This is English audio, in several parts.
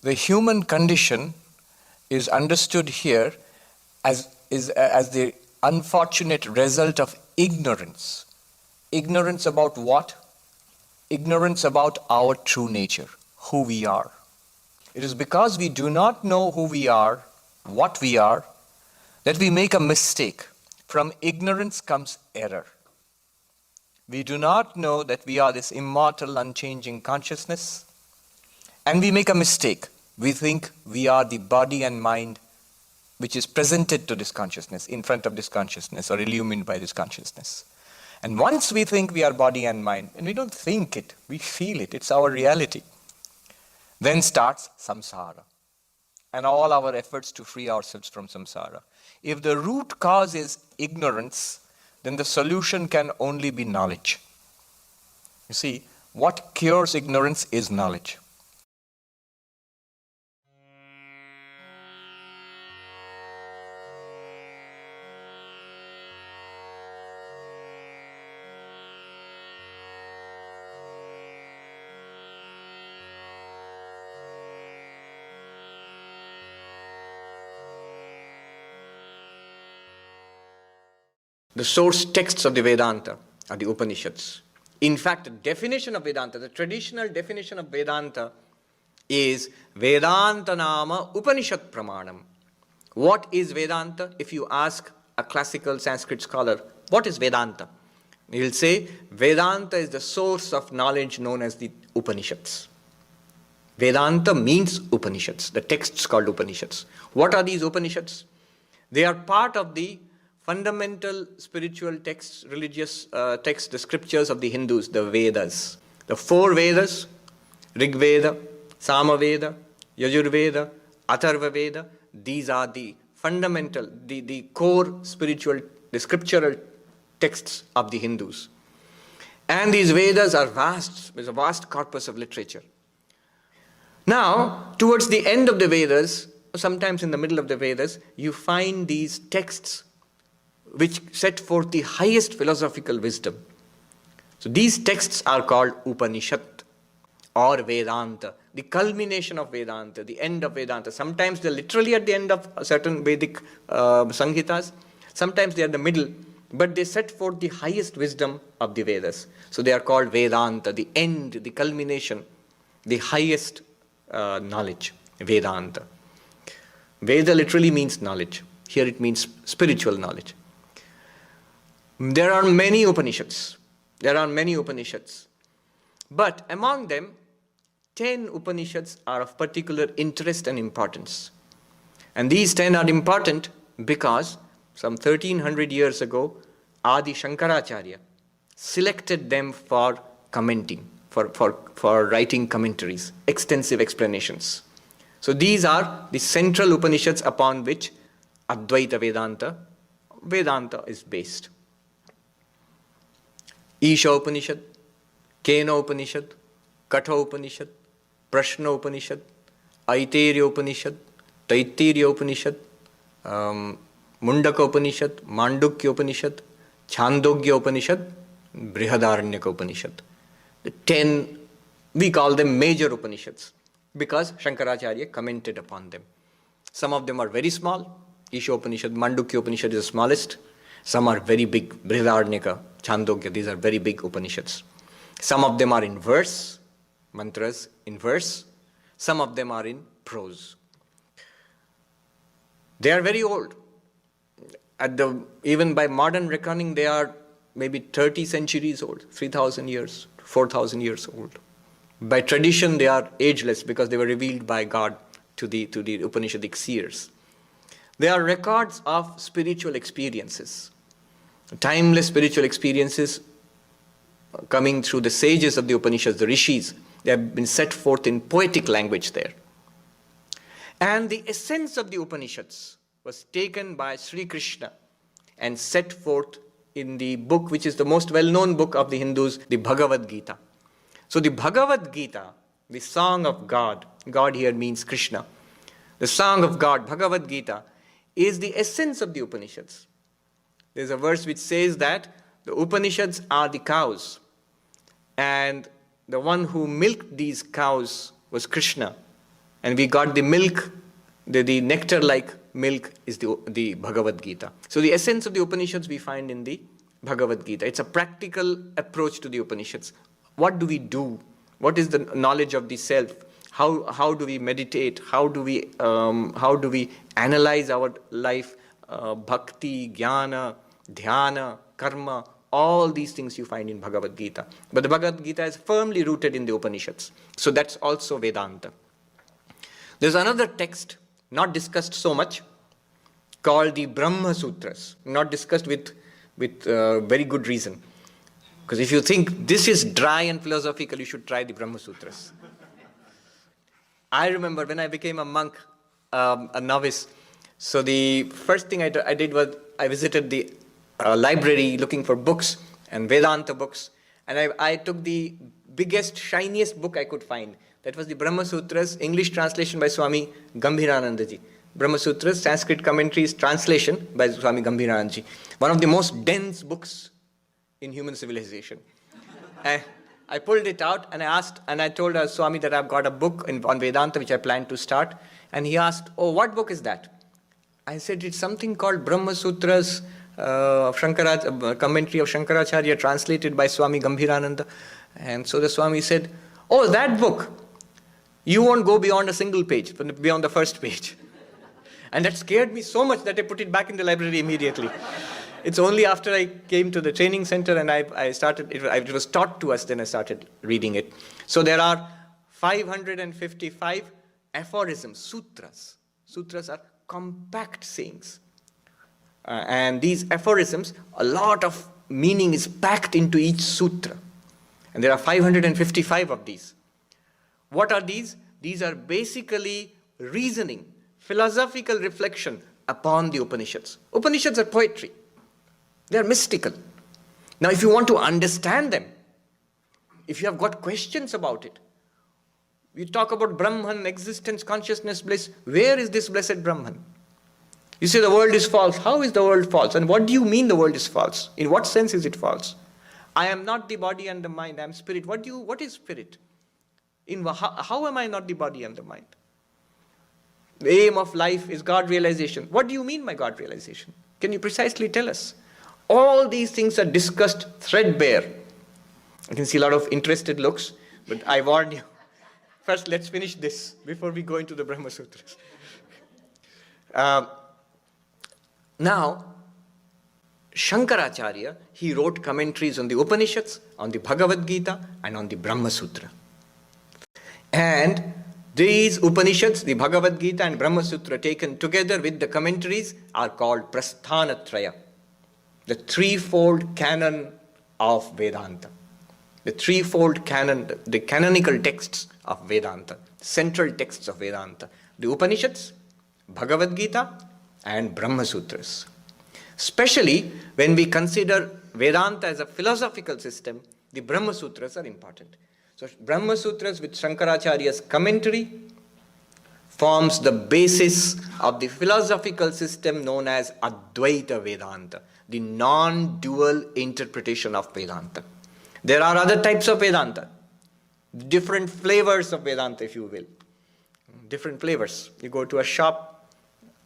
The human condition is understood here as the unfortunate result of ignorance. Ignorance about what? Ignorance about our true nature, who we are. It is because we do not know who we are, what we are, that we make a mistake. From ignorance comes error. We do not know that we are this immortal, unchanging consciousness, and we make a mistake. We think we are the body and mind which is presented to this consciousness, in front of this consciousness, or illumined by this consciousness. And once we think we are body and mind, and we don't think it, we feel it, it's our reality, then starts samsara, and all our efforts to free ourselves from samsara. If the root cause is ignorance, then the solution can only be knowledge. You see, what cures ignorance is knowledge. The source texts of the Vedanta are the Upanishads. In fact, the definition of Vedanta, the traditional definition of Vedanta is Vedanta nama Upanishad pramanam. What is Vedanta? If you ask a classical Sanskrit scholar, what is Vedanta? He will say, Vedanta is the source of knowledge known as the Upanishads. Vedanta means Upanishads, the texts called Upanishads. What are these Upanishads? They are part of the fundamental spiritual texts, religious texts, the scriptures of the Hindus, the Vedas. The four Vedas, Rig Veda, Sama Veda, Yajur Veda, Atharva Veda, these are the fundamental, the core spiritual, the scriptural texts of the Hindus. And these Vedas are vast, there's a vast corpus of literature. Now, towards the end of the Vedas, sometimes in the middle of the Vedas, you find these texts which set forth the highest philosophical wisdom. So these texts are called Upanishad or Vedanta, the culmination of Vedanta, the end of Vedanta. Sometimes they're literally at the end of certain Vedic Samhitas, sometimes they're at the middle, but they set forth the highest wisdom of the Vedas. So they are called Vedanta, the end, the culmination, the highest knowledge, Vedanta. Veda literally means knowledge. Here it means spiritual knowledge. There are many Upanishads. But among them, 10 Upanishads are of particular interest and importance. And these 10 are important because some 1300 years ago, Adi Sankaracharya selected them for commenting, for writing commentaries, extensive explanations. So these are the central Upanishads upon which Advaita Vedanta is based. Isha Upanishad, Kena Upanishad, Katha Upanishad, Prashna Upanishad, Aitairya Upanishad, Taittiriya Upanishad, Mundaka Upanishad, Mandukya Upanishad, Chandogya Upanishad, Brihadaranyaka Upanishad. The 10, we call them major Upanishads because Sankaracharya commented upon them. Some of them are very small. Isha Upanishad, Mandukya Upanishad is the smallest. Some are very big. Brihadaranyaka, Chandogya, these are very big Upanishads. Some of them are in verse, mantras in verse. Some of them are in prose. They are very old. Even by modern reckoning, they are maybe 30 centuries old, 3,000 years, 4,000 years old. By tradition, they are ageless because they were revealed by God to the Upanishadic seers. They are records of spiritual experiences, timeless spiritual experiences coming through the sages of the Upanishads, the rishis. They have been set forth in poetic language there. And the essence of the Upanishads was taken by Sri Krishna and set forth in the book which is the most well-known book of the Hindus, the Bhagavad-Gita. So the Bhagavad-Gita, the song of God, God here means Krishna, the song of God, Bhagavad-Gita, is the essence of the Upanishads. There's a verse which says that the Upanishads are the cows, and the one who milked these cows was Krishna, And we got the milk, the nectar-like milk is the Bhagavad-Gita. So the essence of the Upanishads we find in the Bhagavad-Gita. It's a practical approach to the Upanishads. What do we do? What is the knowledge of the self? How do we meditate? How do we analyze our life? Bhakti, jnana, dhyana, karma, all these things you find in Bhagavad-Gita. But the Bhagavad-Gita is firmly rooted in the Upanishads. So that's also Vedanta. There's another text, not discussed so much, called the Brahma Sutras. Not discussed with very good reason. Because if you think this is dry and philosophical, you should try the Brahma Sutras. I remember when I became a monk, a novice, so the first thing I did was I visited the library looking for books and Vedanta books, and I took the biggest, shiniest book I could find. That was the Brahma Sutras, English translation by Swami Gambhirananda ji. Brahma Sutras, Sanskrit commentaries, translation by Swami Gambhirananda ji. One of the most dense books in human civilization. I pulled it out and I told Swami that I've got a book on Vedanta which I plan to start. And he asked, oh, what book is that? I said, it's something called Brahma Sutras, commentary of Sankaracharya translated by Swami Gambhirananda. And so the Swami said, oh, that book. You won't go beyond a single page, beyond the first page. And that scared me so much that I put it back in the library immediately. It's only after I came to the training center and I started, it was taught to us, then I started reading it. So there are 555 aphorisms, sutras. Sutras are compact sayings. And these aphorisms, a lot of meaning is packed into each sutra. And there are 555 of these. What are these? These are basically reasoning, philosophical reflection upon the Upanishads. Upanishads are poetry. They are mystical. Now, if you want to understand them, if you have got questions about it, we talk about Brahman, existence, consciousness, bliss. Where is this blessed Brahman? You say the world is false. How is the world false? And what do you mean the world is false? In what sense is it false? I am not the body and the mind. I am spirit. What is spirit? How am I not the body and the mind? The aim of life is God realization. What do you mean by God realization? Can you precisely tell us? All these things are discussed threadbare. I can see a lot of interested looks, but I warn you. First, let's finish this before we go into the Brahma Sutras. Now, Sankaracharya, he wrote commentaries on the Upanishads, on the Bhagavad-Gita, and on the Brahma Sutra. And these Upanishads, the Bhagavad-Gita and Brahma Sutra taken together with the commentaries are called prasannātmā, the threefold canon of Vedanta. The threefold canon, the canonical texts of Vedanta, central texts of Vedanta. The Upanishads, Bhagavad-Gita, and Brahma Sutras. Especially when we consider Vedanta as a philosophical system, the Brahma Sutras are important. So Brahma Sutras with Sankaracharya's commentary forms the basis of the philosophical system known as Advaita Vedanta, the non-dual interpretation of Vedanta. There are other types of Vedanta, different flavors of Vedanta, if you will. Different flavors. You go to a shop,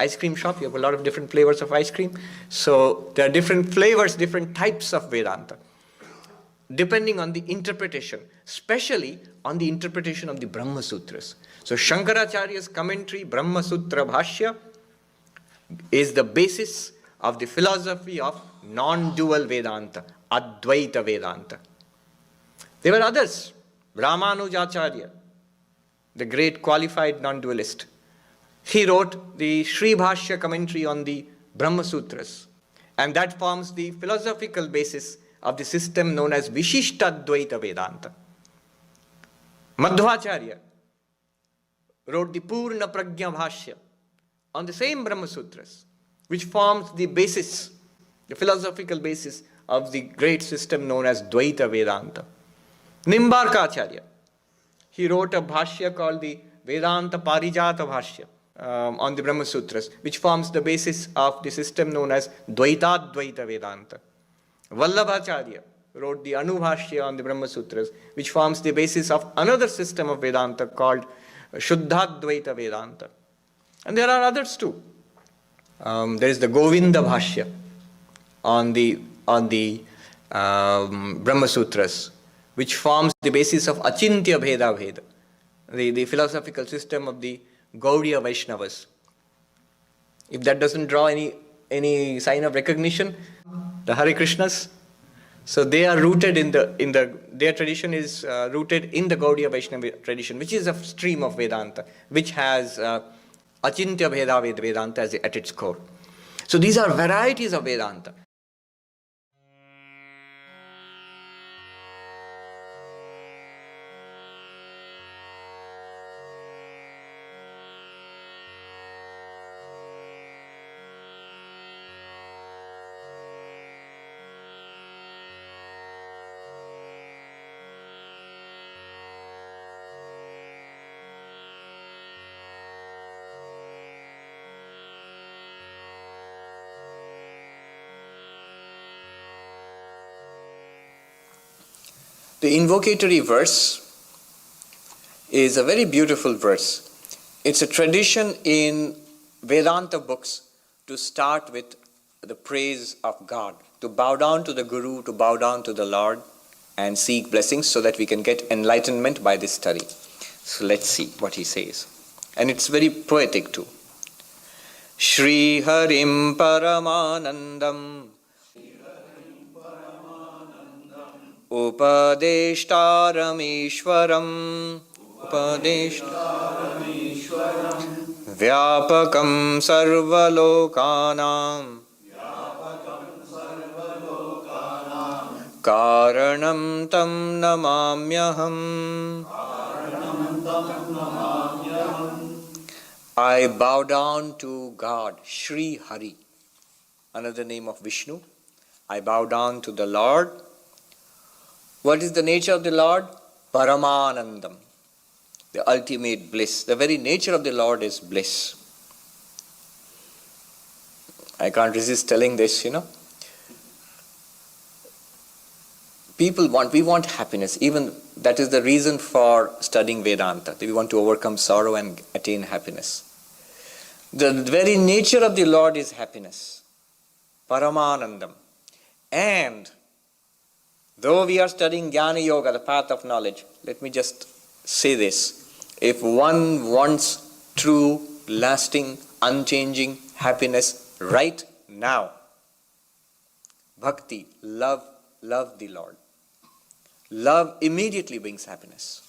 ice cream shop, you have a lot of different flavors of ice cream. So there are different flavors, different types of Vedanta, depending on the interpretation, especially on the interpretation of the Brahma Sutras. So Sankaracharya's commentary, Brahma Sutra Bhashya, is the basis of the philosophy of non-dual Vedanta, Advaita Vedanta. There were others. Ramanujacharya, the great qualified non-dualist. He wrote the Sri Bhashya commentary on the Brahma Sutras, and that forms the philosophical basis of the system known as Vishishtadvaita Vedanta. Madhvacharya wrote the Purna Prajna Bhashya on the same Brahma Sutras, which forms the basis, the philosophical basis of the great system known as Dvaita Vedanta. Nimbarkacharya, he wrote a Bhashya called the Vedanta Parijata Bhashya on the Brahma Sutras, which forms the basis of the system known as Dvaitadvaita Vedanta. Vallabhacharya wrote the Anubhashya on the Brahma Sutras, which forms the basis of another system of Vedanta called Shuddhadvaita Vedanta. And there are others too. There is the Govinda Bhashya on the Brahma Sutras, which forms the basis of Achintya Bheda Veda, the philosophical system of the Gaudiya Vaishnavas. If that doesn't draw any sign of recognition, the Hare Krishnas, so they are rooted their tradition is rooted in the Gaudiya Vaishnava tradition, which is a stream of Vedanta, which has Achintya Bheda Vedanta at its core. So these are varieties of Vedanta. The invocatory verse is a very beautiful verse. It's a tradition in Vedanta books to start with the praise of God, to bow down to the Guru, to bow down to the Lord and seek blessings so that we can get enlightenment by this study. So let's see what he says. And it's very poetic too. Shri Harim Paramanandam Upadeshtaramishwaram Vyapakam Sarvalokanam Karanam Tam Namamyaham. I bow down to God, Shri Hari, another name of Vishnu. I bow down to the Lord. What is the nature of the Lord? Paramanandam, the ultimate bliss. The very nature of the Lord is bliss. I can't resist telling this, we want happiness. Even that is the reason for studying Vedanta. We want to overcome sorrow and attain happiness. The very nature of the Lord is happiness. Paramanandam. And though we are studying Jnana Yoga, the path of knowledge, let me just say this. If one wants true, lasting, unchanging happiness right now, bhakti, love the Lord. Love immediately brings happiness.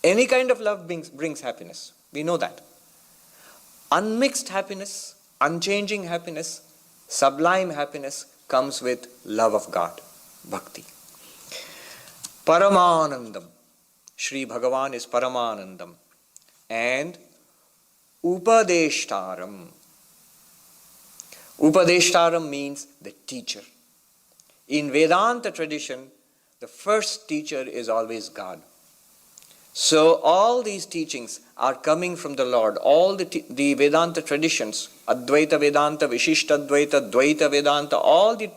Any kind of love brings happiness. We know that. Unmixed happiness, unchanging happiness, sublime happiness comes with love of God, bhakti. Paramanandam. Shri Bhagavan is Paramanandam. And Upadeshtaram. Upadeshtaram means the teacher. In Vedanta tradition, the first teacher is always God. So all these teachings are coming from the Lord. All the Vedanta traditions, Advaita Vedanta, Vishishtadvaita, Dvaita Vedanta, all the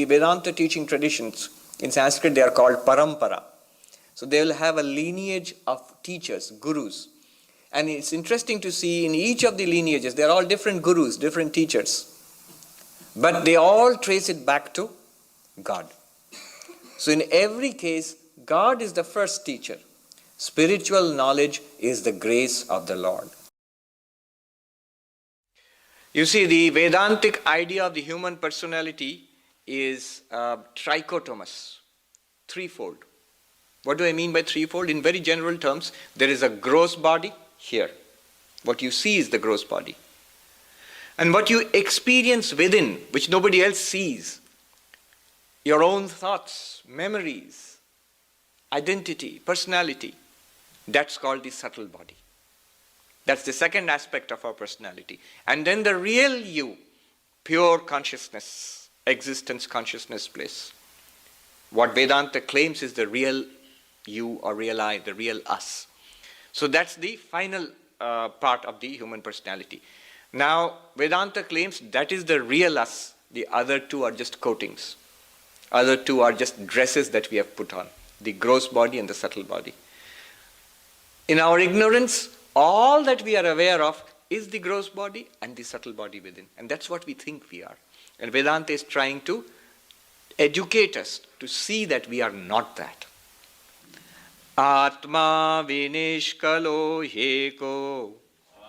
Vedanta teaching traditions, in Sanskrit they are called parampara. So they will have a lineage of teachers, gurus. And it's interesting to see in each of the lineages, they are all different gurus, different teachers. But they all trace it back to God. So in every case, God is the first teacher. Spiritual knowledge is the grace of the Lord. You see, the Vedantic idea of the human personality is trichotomous, threefold. What do I mean by threefold? In very general terms, there is a gross body here. What you see is the gross body. And what you experience within, which nobody else sees, your own thoughts, memories, identity, personality, that's called the subtle body. That's the second aspect of our personality. And then the real you, pure consciousness, existence, consciousness, bliss. What Vedanta claims is the real you or real I, the real us. So that's the final part of the human personality. Now, Vedanta claims that is the real us. The other two are just coatings. Other two are just dresses that we have put on. The gross body and the subtle body. In our ignorance, all that we are aware of is the gross body and the subtle body within. And that's what we think we are. And Vedanta is trying to educate us to see that we are not that. Atma vinishkalo heko,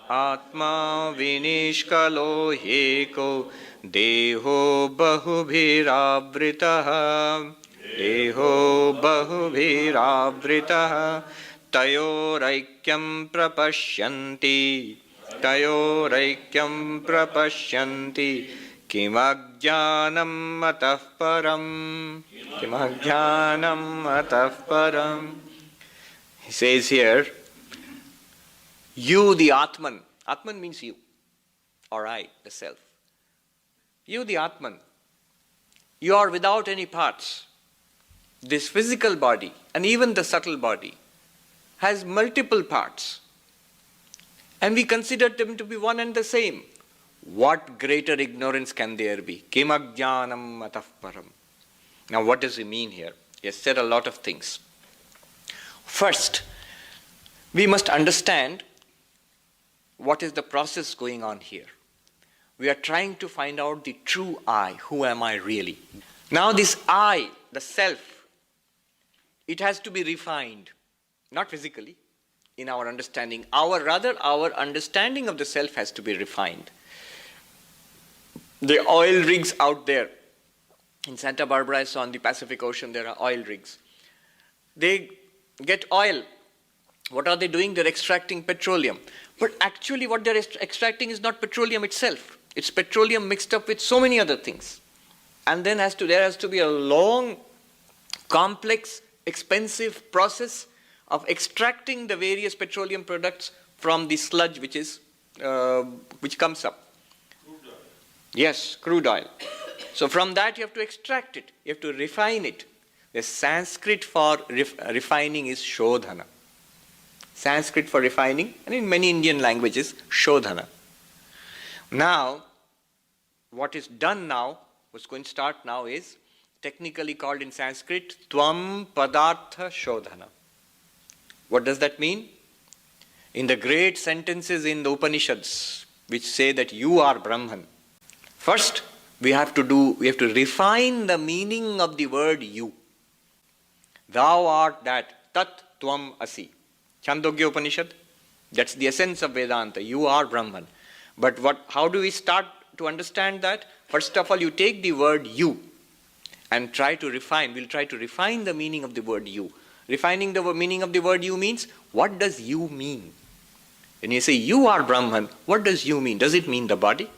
Atma vinishkalo heko, Deho bahubhiravritaha, Deho bahubhiravritaha, Tayoraikyam prapashyanti, Tayoraikyam prapashyanti, Kimajnanam atah param, Kimajnanam atah param. He says here, you the Atman, Atman means you, or I, the self. You the Atman, you are without any parts. This physical body, and even the subtle body, has multiple parts. And we consider them to be one and the same. What greater ignorance can there be? Kimajnanam atah param. Now what does he mean here? He has said a lot of things. First, we must understand what is the process going on here. We are trying to find out the true I. Who am I really? Now this I, the self, it has to be refined. Not physically, in our understanding. Our understanding of the self has to be refined. The oil rigs out there, in Santa Barbara, I saw on the Pacific Ocean, there are oil rigs. They get oil. What are they doing? They're extracting petroleum. But actually what they're extracting is not petroleum itself. It's petroleum mixed up with so many other things. And then there has to be a long, complex, expensive process of extracting the various petroleum products from the sludge which comes up. Crude oil. Yes, crude oil. So from that you have to extract it. You have to refine it. The Sanskrit for refining is shodhana. Sanskrit for refining, and in many Indian languages, shodhana. Now, what is done now, what's going to start now is technically called in Sanskrit, tvam padartha shodhana. What does that mean? In the great sentences in the Upanishads, which say that you are Brahman, first we have to refine the meaning of the word you. Thou art that, tat tvam asi. Chandogya Upanishad, that's the essence of Vedanta. You are Brahman. But how do we start to understand that? First of all, you take the word you and we'll try to refine the meaning of the word you. Refining the meaning of the word you means, what does you mean? When you say you are Brahman, what does you mean? Does it mean the body?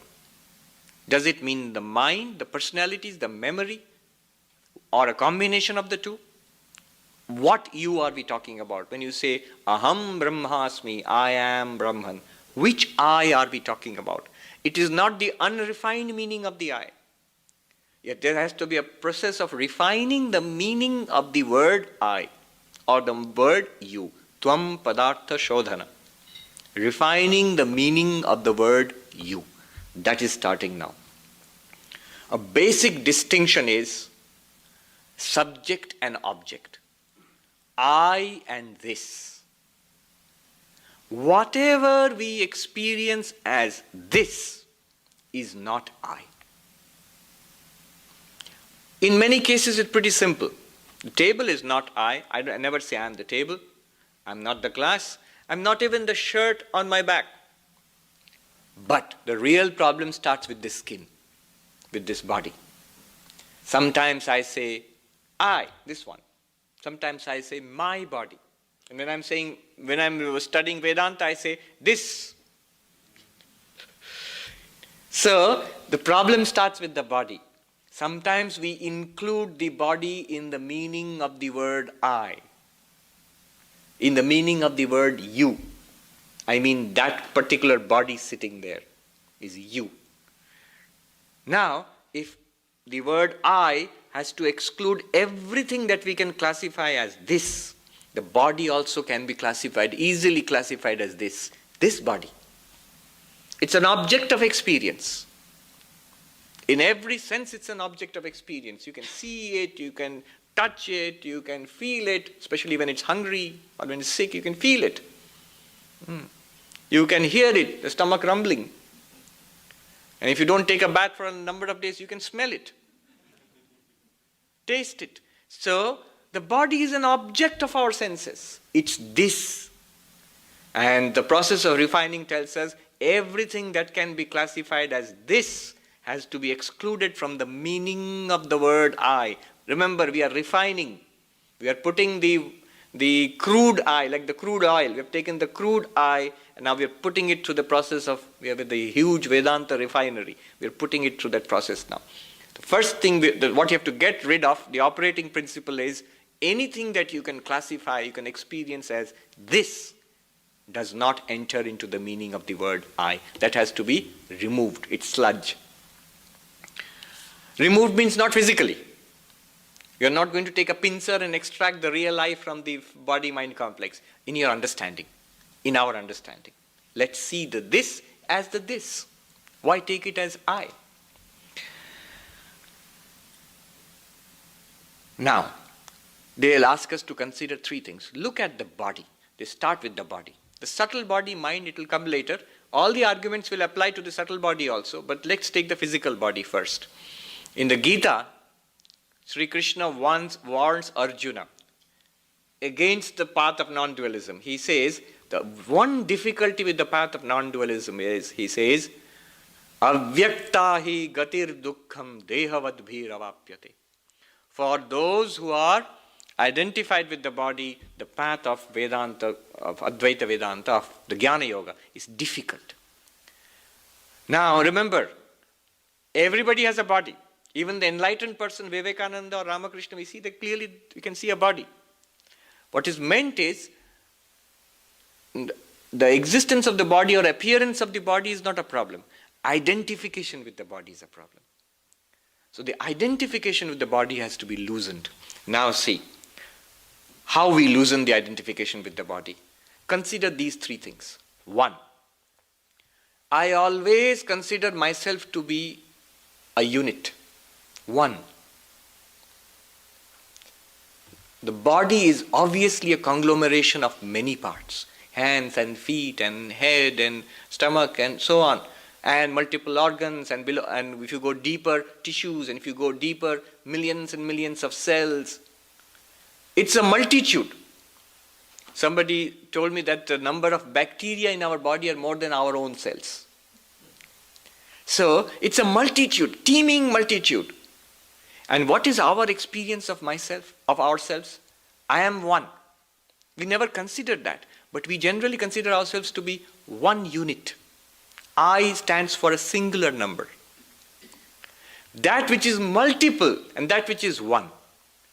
Does it mean the mind, the personalities, the memory? Or a combination of the two? What you are we talking about? When you say, aham brahmasmi, I am Brahman, which I are we talking about? It is not the unrefined meaning of the I. Yet there has to be a process of refining the meaning of the word I, or the word you. Tvam padartha shodhana. Refining the meaning of the word you. That is starting now. A basic distinction is subject and object. I and this. Whatever we experience as this is not I. In many cases it's pretty simple. The table is not I. I never say I am the table. I'm not the glass. I'm not even the shirt on my back. But the real problem starts with this skin, with this body. Sometimes I say I, this one. Sometimes I say my body. And when I'm studying Vedanta, I say this. So the problem starts with the body. Sometimes we include the body in the meaning of the word I, in the meaning of the word you. I mean that particular body sitting there is you. Now, if the word I has to exclude everything that we can classify as this, the body also can be easily classified as this body. It's an object of experience. In every sense, it's an object of experience. You can see it, you can touch it, you can feel it, especially when it's hungry or when it's sick, you can feel it. You can hear it, the stomach rumbling. And if you don't take a bath for a number of days, you can smell it, taste it. So, the body is an object of our senses. It's this. And the process of refining tells us everything that can be classified as this has to be excluded from the meaning of the word I. Remember, we are refining. We are putting the crude I, like the crude oil. We have taken the crude I and now we are putting it through the process of, we have the huge Vedanta refinery. We are putting it through that process now. The first thing, what you have to get rid of, the operating principle is anything that you can classify, you can experience as this does not enter into the meaning of the word I. That has to be removed. It's sludge. Removed means not physically. You're not going to take a pincer and extract the real I from the body-mind complex. In your understanding, in our understanding. Let's see the this as the this. Why take it as I? Now, they'll ask us to consider three things. Look at the body. They start with the body. The subtle body, mind, it will come later. All the arguments will apply to the subtle body also, but let's take the physical body first. In the Gita, Sri Krishna warns Arjuna against the path of non-dualism. He says, the one difficulty with the path of non-dualism is, he says, avyakta hi gatir dukkham dehavad bhiravapyate. For those who are identified with the body, the path of Vedanta, of Advaita Vedanta, of the Jnana Yoga is difficult. Now remember, everybody has a body. Even the enlightened person, Vivekananda or Ramakrishna, we see that clearly, we can see a body. What is meant is, the existence of the body or appearance of the body is not a problem. Identification with the body is a problem. So the identification with the body has to be loosened. Now see, how we loosen the identification with the body. Consider these three things. One, I always consider myself to be a unit. One. The body is obviously a conglomeration of many parts. Hands and feet and head and stomach and so on. And multiple organs and below, and if you go deeper, tissues, and if you go deeper, millions and millions of cells. It's a multitude. Somebody told me that the number of bacteria in our body are more than our own cells. So it's a multitude, teeming multitude. And what is our experience of myself, of ourselves? I am one. We never considered that, but we generally consider ourselves to be one unit. I stands for a singular number. That which is multiple and that which is one.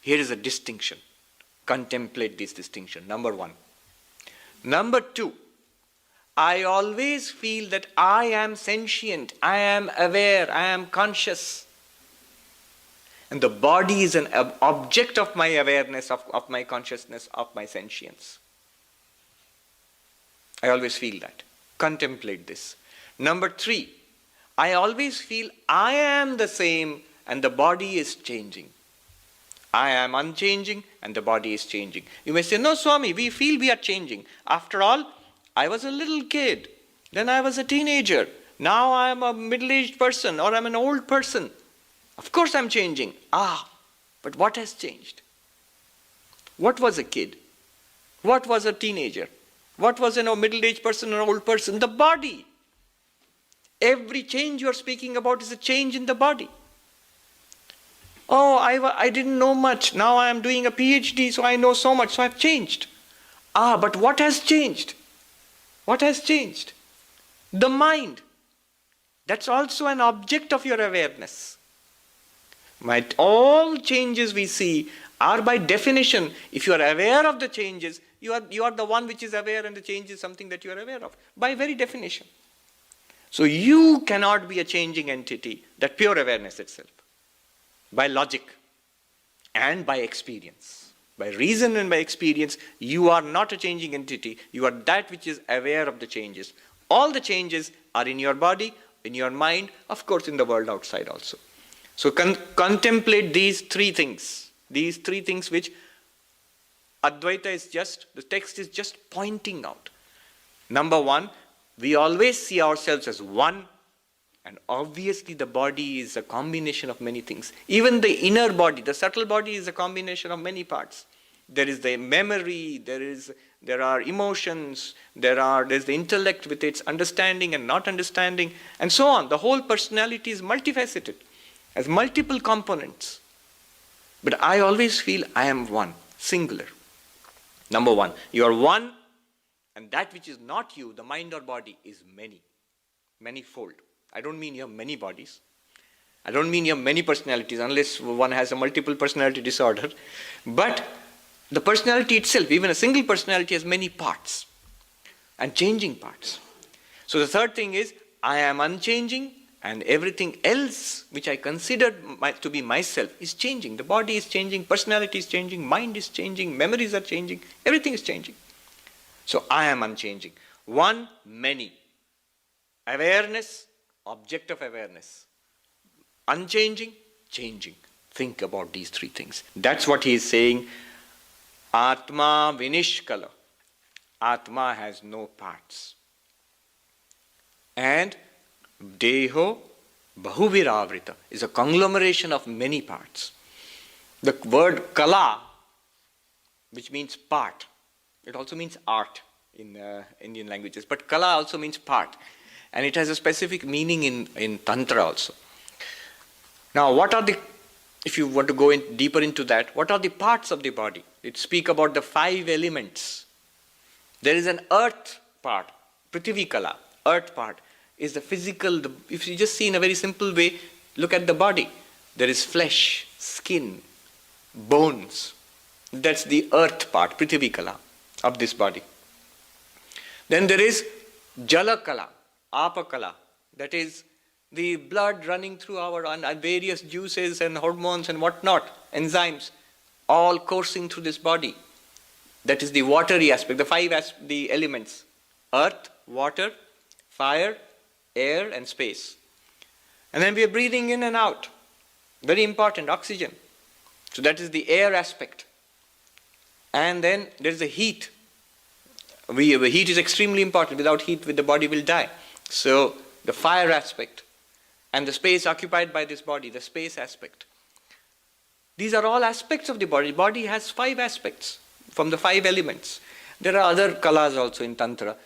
Here is a distinction. Contemplate this distinction. Number one. Number two, I always feel that I am sentient, I am aware, I am conscious. And the body is an object of my awareness, of my consciousness, of my sentience. I always feel that. Contemplate this. Number three, I always feel I am the same and the body is changing. I am unchanging and the body is changing. You may say, no Swami, we feel we are changing. After all, I was a little kid, then I was a teenager, now I am a middle-aged person or I'm an old person. Of course I'm changing. But what has changed? What was a kid? What was a teenager? What was a middle-aged person or old person? The body. Every change you are speaking about is a change in the body. I didn't know much. Now I am doing a PhD, so I know so much, so I've changed. But what has changed? What has changed? The mind. That's also an object of your awareness. All changes we see are by definition, if you are aware of the changes, you are the one which is aware and the change is something that you are aware of, by very definition. So you cannot be a changing entity, that pure awareness itself, by logic and by experience. By reason and by experience, you are not a changing entity, you are that which is aware of the changes. All the changes are in your body, in your mind, of course in the world outside also. So contemplate these three things which Advaita is just, the text is just pointing out. Number one, we always see ourselves as one, and obviously the body is a combination of many things. Even the inner body, the subtle body, is a combination of many parts. There is the memory, there are emotions, there's the intellect with its understanding and not understanding, and so on. The whole personality is multifaceted, has multiple components. But I always feel I am one, singular. Number one, you are one, and that which is not you, the mind or body, is many, many-fold. I don't mean you have many bodies. I don't mean you have many personalities, unless one has a multiple personality disorder. But the personality itself, even a single personality, has many parts and changing parts. So the third thing is, I am unchanging, and everything else which I considered to be myself is changing. The body is changing, personality is changing, mind is changing, memories are changing, everything is changing. So I am unchanging. One, many. Awareness, object of awareness. Unchanging, changing. Think about these three things. That's what he is saying. Atma vinishkala. Atma has no parts. And Deho bahuviravrita is a conglomeration of many parts. The word kala, which means part, it also means art in Indian languages, but kala also means part, and it has a specific meaning in Tantra also. Now, if you want to go deeper into that, what are the parts of the body? It speaks about the 5 elements. There is an earth part, Prithvi kala, earth part, is the physical, if you just see in a very simple way, look at the body. There is flesh, skin, bones. That's the earth part, Prithvi kala, of this body. Then there is Jala kala, Apa kala, that is the blood running through our various juices and hormones and whatnot, enzymes, all coursing through this body. That is the watery aspect, the elements: earth, water, fire, air, and space. And then we are breathing in and out. Very important, oxygen. So that is the air aspect. And then there is the heat. Heat is extremely important. Without heat, the body will die. So the fire aspect. And the space occupied by this body, the space aspect. These are all aspects of the body. The body has 5 aspects from the 5 elements. There are other kalas also in Tantra.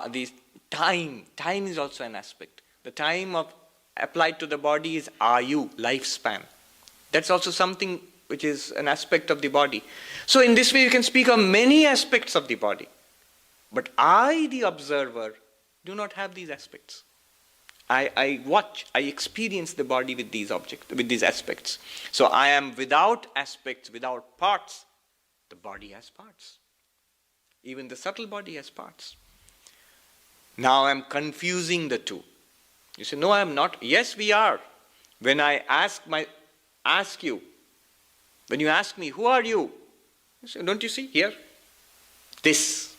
The time is also an aspect. The time applied to the body is ayu, lifespan. That's also something which is an aspect of the body. So in this way you can speak of many aspects of the body. But I, the observer, do not have these aspects. I watch, I experience the body with these aspects. So I am without aspects, without parts. The body has parts. Even the subtle body has parts. Now I am confusing the two. You say, no, I am not. Yes, we are. When I ask you, when you ask me, who are you? You say, don't you see here? This.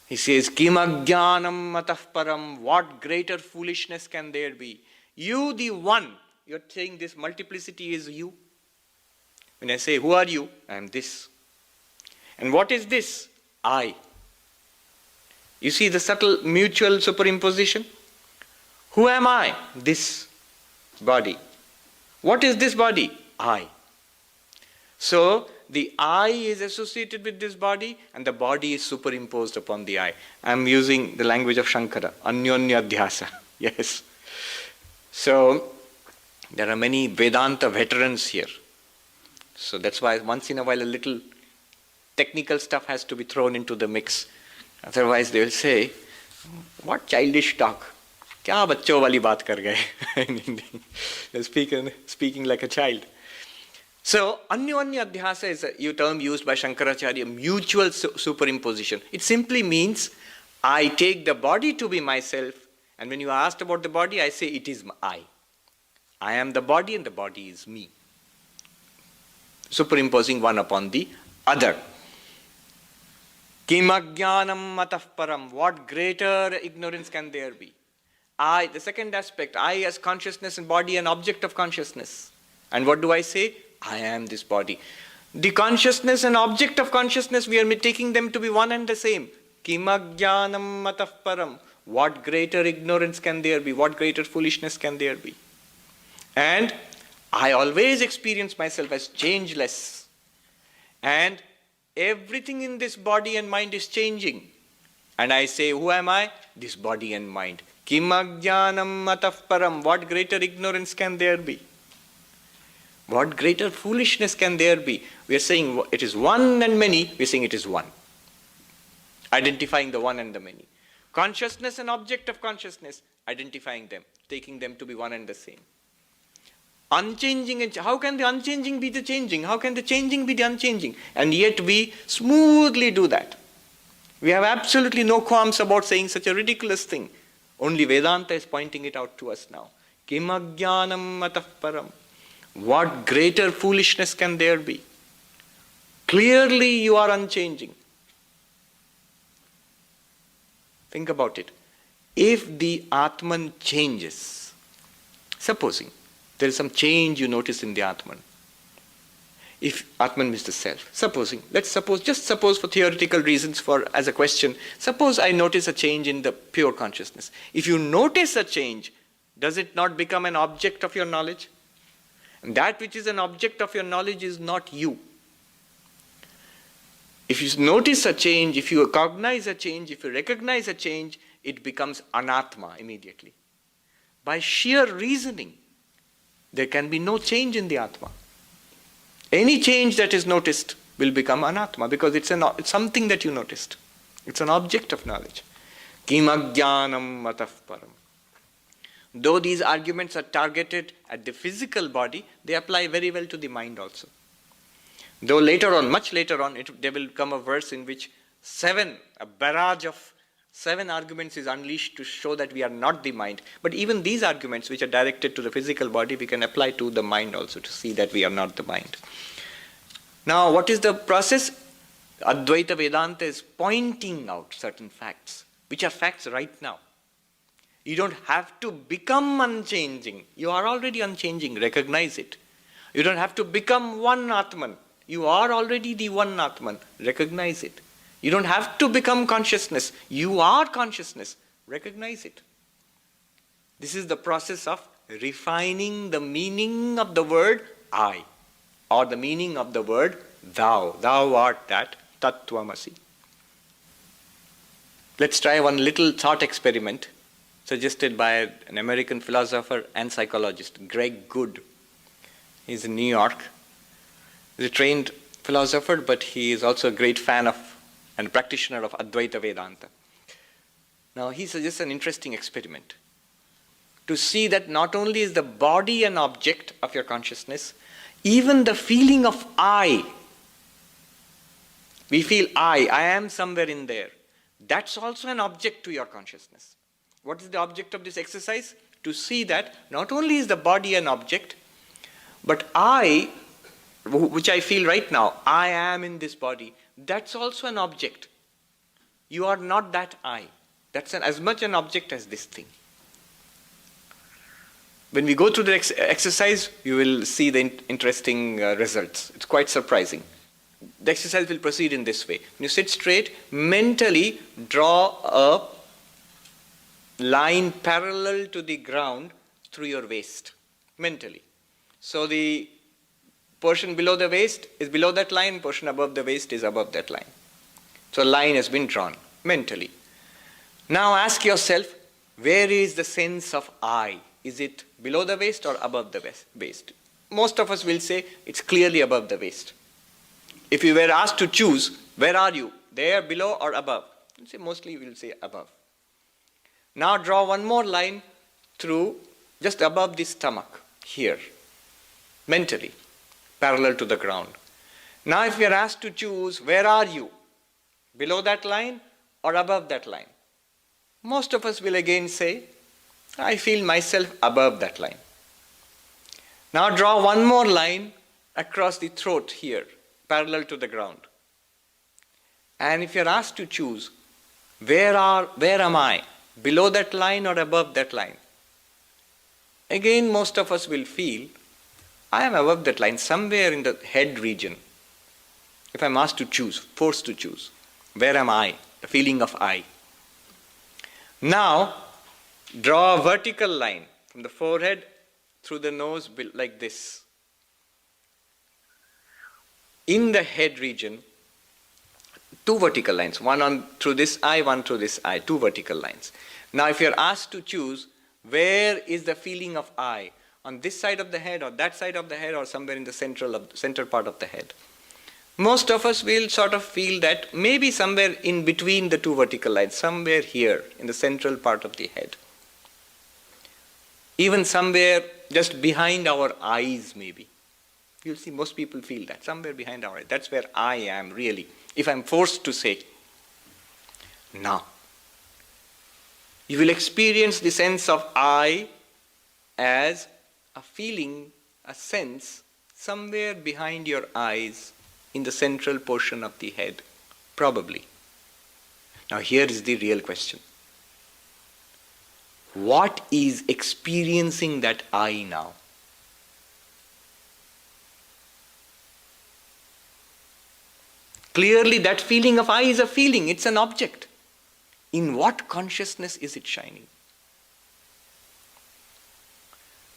He says, Kim ajnanam matah param, what greater foolishness can there be? You, the one, you're saying this multiplicity is you. When I say, who are you? I am this. And what is this? I. You see the subtle mutual superimposition? Who am I? This body. What is this body? I. So, the I is associated with this body, and the body is superimposed upon the I. I am using the language of Sankara, anyonya dhyasa. Yes. So, there are many Vedanta veterans here. So that's why once in a while a little technical stuff has to be thrown into the mix. Otherwise they will say, what childish talk? Kya bachcho wali baat kar gaye? They're speaking like a child. So, anyonya adhyasa is a term used by Sankaracharya, mutual superimposition. It simply means, I take the body to be myself, and when you are asked about the body, I say, it is I. I am the body, and the body is me. Superimposing one upon the other. Kim ajnanam matah param, what greater ignorance can there be? I, the second aspect, I as consciousness and body, an object of consciousness. And what do I say? I am this body. The consciousness and object of consciousness, we are taking them to be one and the same. Kimagyanam matah param. What greater ignorance can there be? What greater foolishness can there be? And I always experience myself as changeless. And everything in this body and mind is changing. And I say, who am I? This body and mind. Kimagyanam matah param. What greater ignorance can there be? What greater foolishness can there be? We are saying it is one and many. We are saying it is one. Identifying the one and the many. Consciousness and object of consciousness. Identifying them. Taking them to be one and the same. Unchanging. And how can the unchanging be the changing? How can the changing be the unchanging? And yet we smoothly do that. We have absolutely no qualms about saying such a ridiculous thing. Only Vedanta is pointing it out to us now. Kimagyanam matah param. What greater foolishness can there be? Clearly you are unchanging. Think about it. If the atman changes, supposing there is some change you notice in the atman. If atman means the self, just suppose for theoretical reasons, as a question, suppose I notice a change in the pure consciousness. If you notice a change, does it not become an object of your knowledge? And that which is an object of your knowledge is not you. If you notice a change, if you cognize a change, if you recognize a change, it becomes anatma immediately. By sheer reasoning, there can be no change in the atma. Any change that is noticed will become anatma because it's something that you noticed. It's an object of knowledge. Kimagyanam matah param. Though these arguments are targeted at the physical body, they apply very well to the mind also. Though later on, much later on, there will come a verse in which a barrage of 7 arguments is unleashed to show that we are not the mind. But even these arguments, which are directed to the physical body, we can apply to the mind also to see that we are not the mind. Now, what is the process? Advaita Vedanta is pointing out certain facts, which are facts right now. You don't have to become unchanging. You are already unchanging. Recognize it. You don't have to become one Atman. You are already the one Atman. Recognize it. You don't have to become consciousness. You are consciousness. Recognize it. This is the process of refining the meaning of the word I, or the meaning of the word thou. Thou art that, tattvamasi. Let's try one little thought experiment suggested by an American philosopher and psychologist, Greg Good. He's in New York. He's a trained philosopher, but he is also a great fan of and practitioner of Advaita Vedanta. Now he suggests an interesting experiment to see that not only is the body an object of your consciousness, even the feeling of I. We feel I am somewhere in there. That's also an object to your consciousness. What is the object of this exercise? To see that not only is the body an object, but I, which I feel right now, I am in this body, that's also an object. You are not that I. That's as much an object as this thing. When we go through the exercise, you will see the interesting results. It's quite surprising. The exercise will proceed in this way. When you sit straight, mentally draw a line parallel to the ground through your waist. Mentally. So the portion below the waist is below that line, portion above the waist is above that line. So a line has been drawn mentally. Now ask yourself, where is the sense of I? Is it below the waist or above the waist? Most of us will say it's clearly above the waist. If you were asked to choose, where are you? There, below or above? Mostly we will say above. Now draw one more line through just above the stomach, here, mentally, parallel to the ground. Now if we are asked to choose, where are you? Below that line or above that line? Most of us will again say, I feel myself above that line. Now draw one more line across the throat here, parallel to the ground. And if you are asked to choose, where am I? Below that line or above that line? Again, most of us will feel, I am above that line, somewhere in the head region. If I am asked to choose, forced to choose, where am I? the feeling of I. Now, draw a vertical line from the forehead through the nose like this. In the head region, two vertical lines, one on through this eye, one through this eye, two vertical lines. Now, if you're asked to choose, where is the feeling of I? On this side of the head, or that side of the head, or somewhere in the center part of the head? Most of us will sort of feel that maybe somewhere in between the two vertical lines, somewhere here in the central part of the head. Even somewhere just behind our eyes, maybe. You'll see most people feel that, somewhere behind our eyes. That's where I am really, if I'm forced to say. Now, you will experience the sense of I as a feeling, a sense, somewhere behind your eyes in the central portion of the head, probably. Now here is the real question. What is experiencing that I now? Clearly that feeling of I is a feeling, it's an object. In what consciousness is it shining?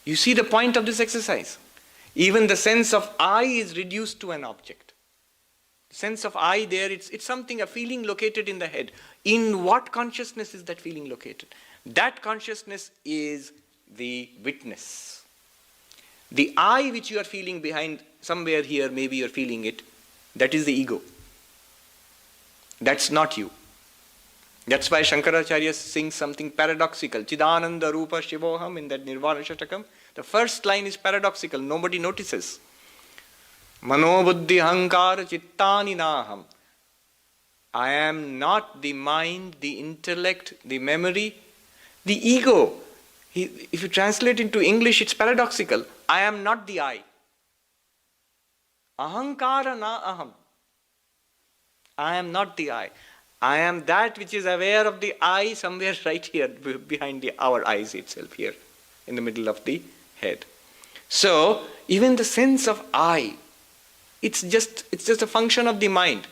You see the point of this exercise. Even the sense of I is reduced to an object. Sense of I there, it's something, a feeling located in the head. In what consciousness is that feeling located? That consciousness is the witness. The I which you are feeling behind, somewhere here, maybe you are feeling it, that is the ego. That's not you. That's why Sankaracharya sings something paradoxical. Chidananda Rupa Shivoham in that Nirvana Shatakam. The first line is paradoxical, nobody notices. Mano buddhi hankara chittani naham. I am not the mind, the intellect, the memory, the ego. If you translate into English, it's paradoxical. I am not the I. Ahankara na aham. I am not the I. I am that which is aware of the I somewhere right here behind our eyes itself here in the middle of the head. So even the sense of I, it's just a function of the mind.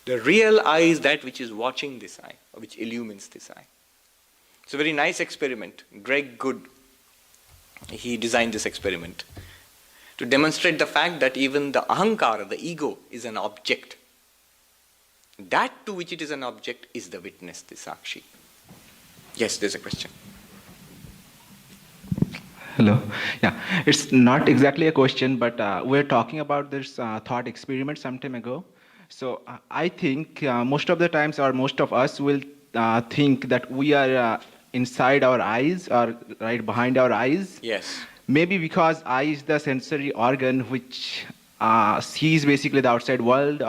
The real I is that which is watching this eye, or which illumines this eye. It's a very nice experiment. Greg Good, he designed this experiment to demonstrate the fact that even the ahankara, the ego, is an object. That to which it is an object is the witness, the sakshi. Yes, there's a question. Hello. Yeah, it's not exactly a question, but we're talking about this thought experiment some time ago. So I think most of the times, or most of us will think that we are inside our eyes or right behind our eyes. Yes. Maybe because eye is the sensory organ which sees basically the outside world,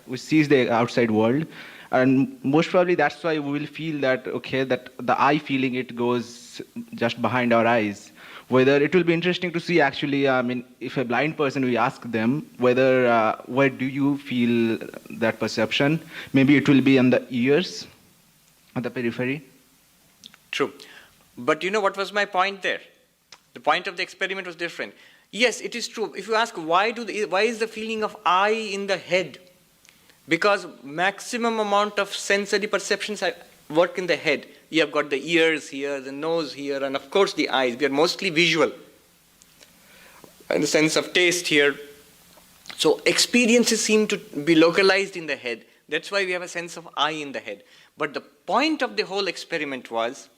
which sees the outside world. And most probably that's why we will feel that, okay, that the eye feeling, it goes just behind our eyes. Whether it will be interesting to see actually, if a blind person, we ask them whether, where do you feel that perception? Maybe it will be on the ears, on the periphery. True. But you know what was my point there? The point of the experiment was different. Yes, it is true. If you ask why is the feeling of I in the head? Because maximum amount of sensory perceptions work in the head. You have got the ears here, the nose here, and of course the eyes. We are mostly visual. And the sense of taste here. So experiences seem to be localized in the head. That's why we have a sense of I in the head. But the point of the whole experiment was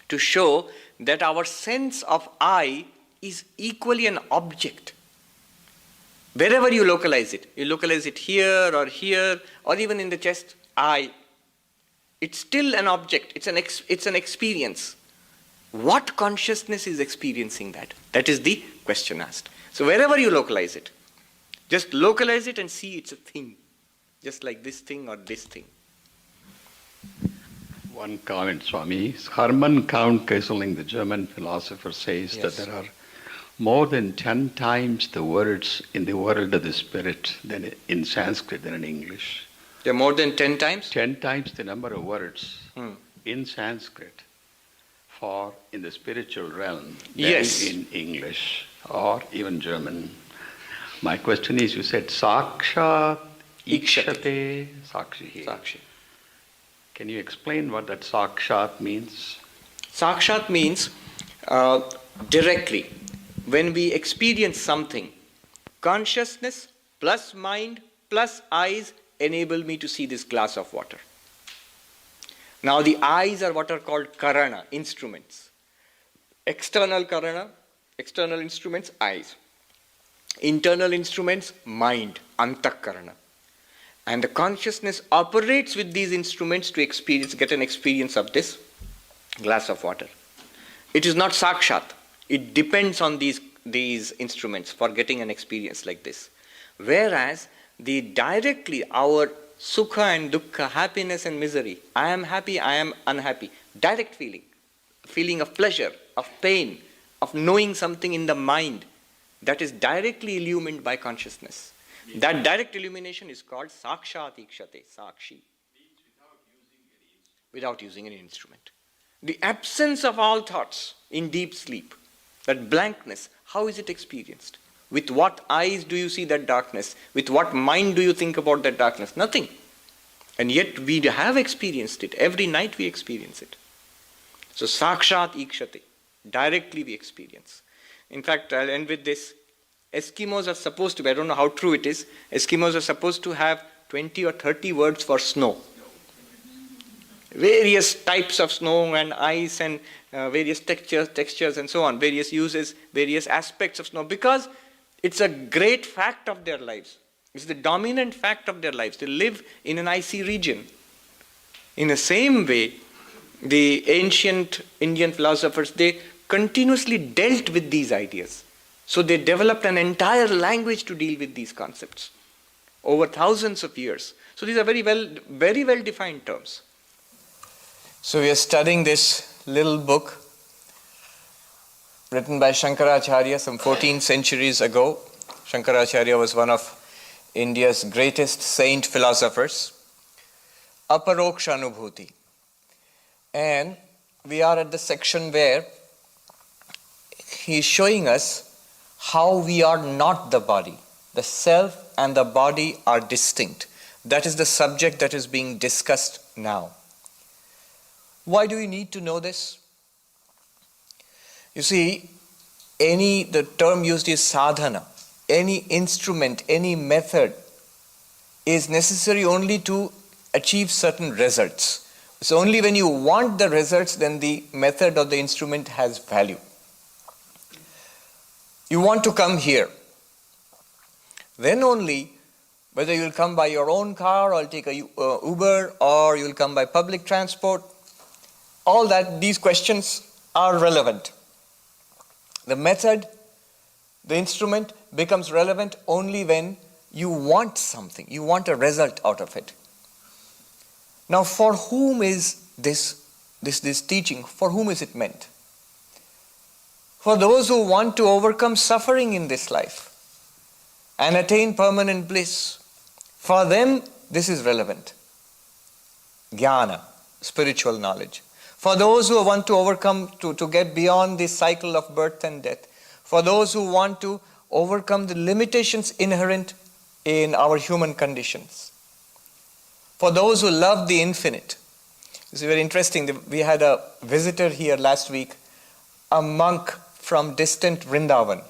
to show that our sense of I is equally an object. Wherever you localize it here, or even in the chest, I. It's still an object, it's an experience. What consciousness is experiencing that? That is the question asked. So wherever you localize it, just localize it and see it's a thing. Just like this thing or this thing. One comment, Swami. Hermann Kāṅkṣhati, the German philosopher, says Yes. that there are more than 10 times the words in the world of the spirit than in Sanskrit than in English. There are more than 10 times? 10 times the number of words in Sanskrit for in the spiritual realm than Yes. in English or even German. My question is, you said sakshat Ikshate sakshi. Sakshi. Can you explain what that sakshat means? Sakshat means directly. When we experience something, consciousness plus mind plus eyes enable me to see this glass of water. Now the eyes are what are called karana, instruments. External karana, external instruments, eyes. Internal instruments, mind, antakarana. And the consciousness operates with these instruments to get an experience of this glass of water. It is not sakshat. It depends on these instruments for getting an experience like this. Whereas directly our sukha and dukkha, happiness and misery, I am happy, I am unhappy, direct feeling of pleasure, of pain, of knowing something in the mind, that is directly illumined by consciousness. That direct illumination is called sakshat ikshate, sakshi. Without using any instrument. The absence of all thoughts in deep sleep, that blankness, how is it experienced? With what eyes do you see that darkness? With what mind do you think about that darkness? Nothing. And yet we have experienced it. Every night we experience it. So sakshat ikshate, directly we experience. In fact, I'll end with this. Eskimos are supposed to be, I don't know how true it is, Eskimos are supposed to have 20 or 30 words for snow. Various types of snow and ice and various textures and so on, various uses, various aspects of snow, because it's a great fact of their lives. It's the dominant fact of their lives. They live in an icy region. In the same way, the ancient Indian philosophers, they continuously dealt with these ideas. So they developed an entire language to deal with these concepts over thousands of years. So these are very well defined terms. So we are studying this little book written by Sankaracharya some 14 centuries ago. Sankaracharya was one of India's greatest saint philosophers. Aparoksha Anubhuti. And we are at the section where he is showing us how we are not the body. The self and the body are distinct. That is the subject that is being discussed now. Why do we need to know this? You see, the term used is sadhana. Any instrument, any method is necessary only to achieve certain results. It's only when you want the results then the method or the instrument has value. You want to come here. Then only, whether you will come by your own car or take a Uber or you will come by public transport, all that, these questions are relevant. The method, the instrument becomes relevant only when you want something, you want a result out of it. Now, for whom is this teaching, for whom is it meant? For those who want to overcome suffering in this life and attain permanent bliss. For them, this is relevant. Jnana, spiritual knowledge. For those who want to overcome, to get beyond this cycle of birth and death. For those who want to overcome the limitations inherent in our human conditions. For those who love the infinite. This is very interesting. We had a visitor here last week, a monk from distant Vrindavan.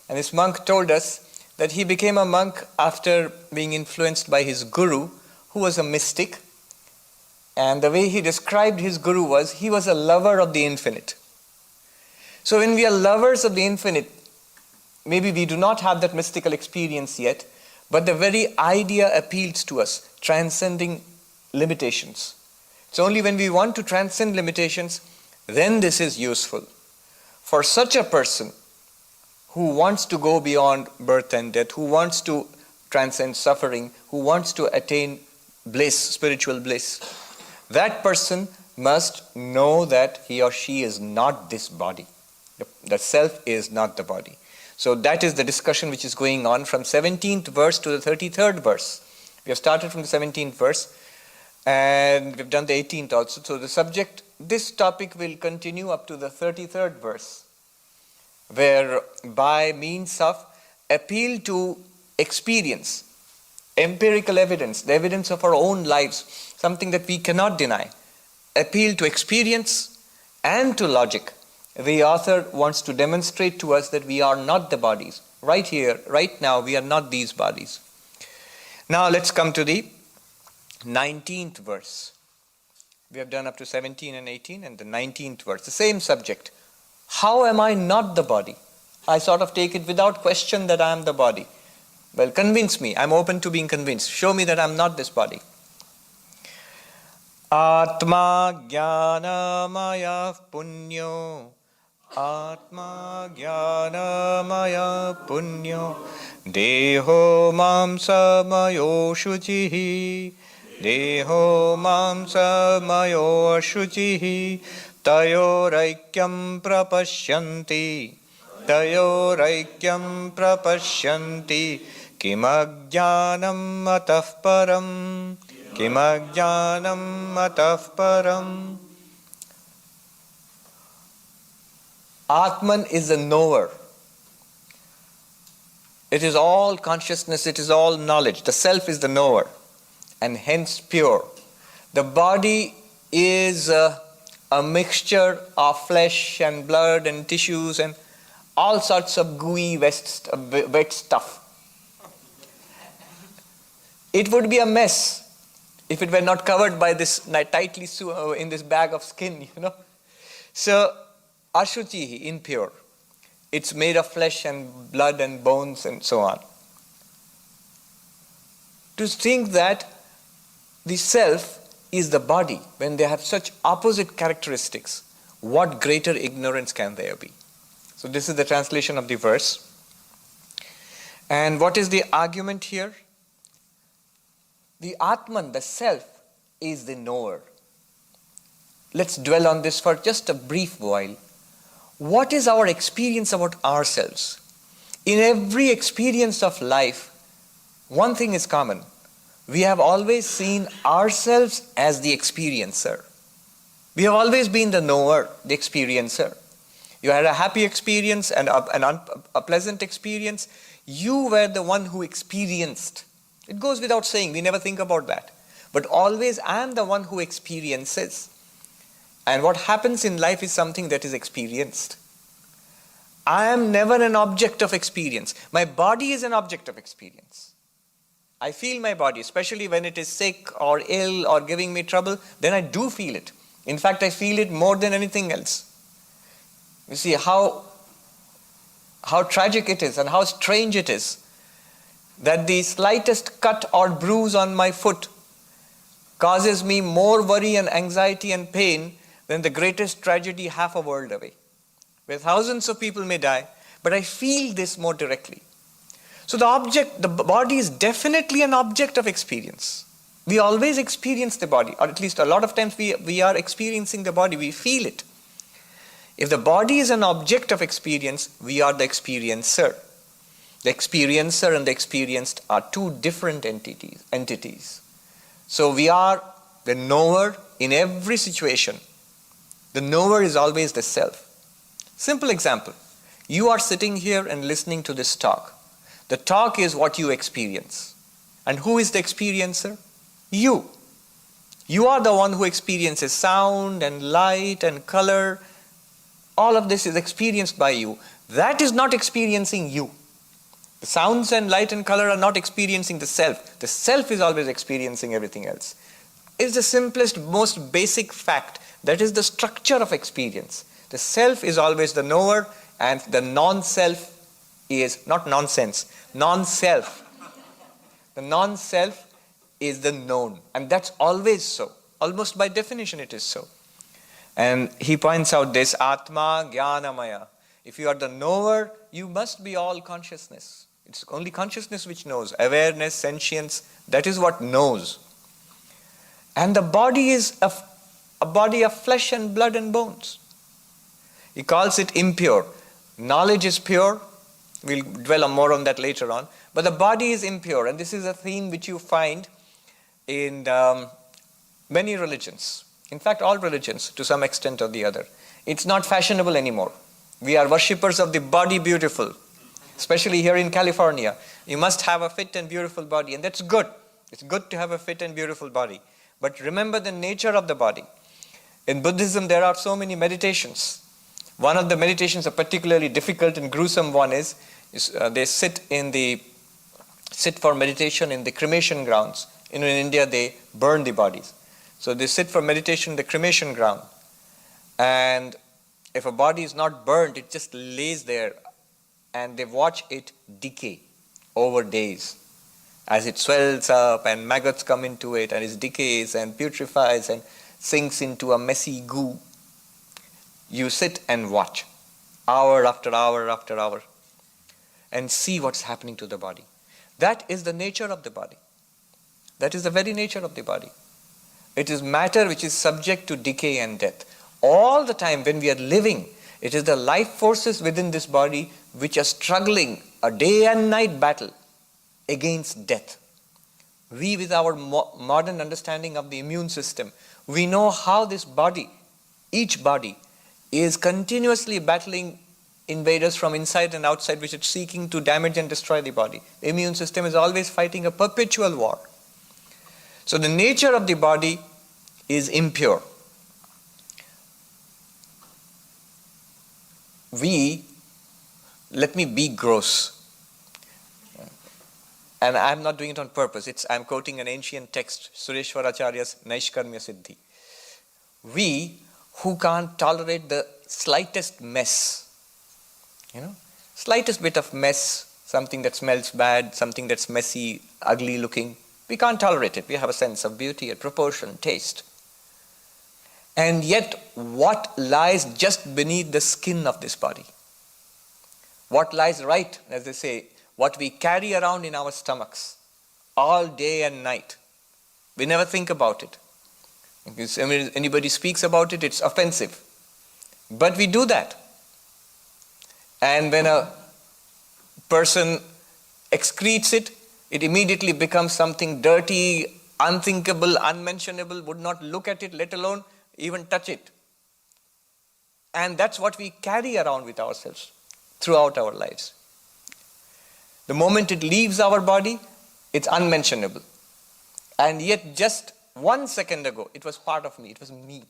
And this monk told us that he became a monk after being influenced by his guru, who was a mystic. And the way he described his guru was, he was a lover of the infinite. So when we are lovers of the infinite, maybe we do not have that mystical experience yet, but the very idea appeals to us, transcending limitations. It's only when we want to transcend limitations, then this is useful. For such a person who wants to go beyond birth and death, who wants to transcend suffering, who wants to attain bliss, spiritual bliss, that person must know that he or she is not this body. The self is not the body. So that is the discussion which is going on from 17th verse to the 33rd verse. We have started from the 17th verse and we've done the 18th also. So the subject, this topic will continue up to the 33rd verse, where by means of appeal to experience, empirical evidence, the evidence of our own lives, something that we cannot deny, appeal to experience and to logic. The author wants to demonstrate to us that we are not the bodies. Right here, right now, we are not these bodies. Now let's come to the 19th verse. We have done up to 17 and 18 and the 19th verse, the same subject. How am I not the body? I sort of take it without question that I am the body. Well, convince me. I'm open to being convinced. Show me that I'm not this body. Atma jnana maya punyo. Atma jnana maya punyo. Deho mamsa mayo shuchihi. Deho mamsa mayo shuchihi. Tayoraikyam prapashyanti. Tayoraikyam prapashyanti. Kimajnanam atah param. Kimajnanam atah param. Atman is the knower. It is all consciousness, it is all knowledge. The self is the knower and hence pure. The body is a mixture of flesh and blood and tissues and all sorts of gooey wet stuff. It would be a mess if it were not covered by this tightly in this bag of skin, So, ashuchihi, impure. It's made of flesh and blood and bones and so on. To think that the self is the body when they have such opposite characteristics, what greater ignorance can there be? So this is the translation of the verse. And what is the argument here? The Atman, the self, is the knower. Let's dwell on this for just a brief while. What is our experience about ourselves? In every experience of life, one thing is common. We have always seen ourselves as the experiencer. We have always been the knower, the experiencer. You had a happy experience and a pleasant experience. You were the one who experienced. It goes without saying, we never think about that. But always I am the one who experiences. And what happens in life is something that is experienced. I am never an object of experience. My body is an object of experience. I feel my body, especially when it is sick or ill or giving me trouble, then I do feel it. In fact, I feel it more than anything else. You see how tragic it is and how strange it is that the slightest cut or bruise on my foot causes me more worry and anxiety and pain than the greatest tragedy half a world away, where thousands of people may die, but I feel this more directly. So the body is definitely an object of experience. We always experience the body, or at least a lot of times we are experiencing the body, we feel it. If the body is an object of experience, we are the experiencer. The experiencer and the experienced are two different entities. So we are the knower in every situation. The knower is always the self. Simple example. You are sitting here and listening to this talk. The talk is what you experience. And who is the experiencer? You. You are the one who experiences sound and light and color. All of this is experienced by you. That is not experiencing you. The sounds and light and color are not experiencing the self. The self is always experiencing everything else. It's the simplest, most basic fact. That is the structure of experience. The self is always the knower and the non-self is, not nonsense, non-self. The non-self is the known. And that's always so. Almost by definition it is so. And he points out this, Atma Jnanamaya. If you are the knower, you must be all consciousness. It's only consciousness which knows. Awareness, sentience, that is what knows. And the body is a body of flesh and blood and bones. He calls it impure. Knowledge is pure. We'll dwell more on that later on. But the body is impure. And this is a theme which you find in many religions. In fact, all religions to some extent or the other. It's not fashionable anymore. We are worshippers of the body beautiful. especially here in California. You must have a fit and beautiful body, and that's good. It's good to have a fit and beautiful body. But remember the nature of the body. In Buddhism, there are so many meditations. One of the meditations, a particularly difficult and gruesome one, is they sit for meditation in the cremation grounds. In India, they burn the bodies. So they sit for meditation in the cremation ground. And if a body is not burned, it just lays there, and they watch it decay over days as it swells up and maggots come into it and it decays and putrefies and sinks into a messy goo. You sit and watch hour after hour after hour and see what's happening to the body. That is the nature of the body. That is the very nature of the body. It is matter which is subject to decay and death. All the time when we are living, it is the life forces within this body which are struggling a day and night battle against death. We, with our modern understanding of the immune system, we know how this body, each body, is continuously battling invaders from inside and outside which are seeking to damage and destroy the body. The immune system is always fighting a perpetual war. So the nature of the body is impure. Let me be gross. And I'm not doing it on purpose. I'm quoting an ancient text, Sureshwaracharya's Naishkarmya Siddhi. We who can't tolerate the slightest mess, slightest bit of mess, something that smells bad, something that's messy, ugly looking, we can't tolerate it. We have a sense of beauty and proportion, taste. And yet, what lies just beneath the skin of this body? What lies right, as they say, what we carry around in our stomachs all day and night. We never think about it. If anybody speaks about it, it's offensive. But we do that. And when a person excretes it, it immediately becomes something dirty, unthinkable, unmentionable, would not look at it, let alone even touch it. And that's what we carry around with ourselves throughout our lives. The moment it leaves our body, it's unmentionable. And yet just 1 second ago, it was part of me, it was me.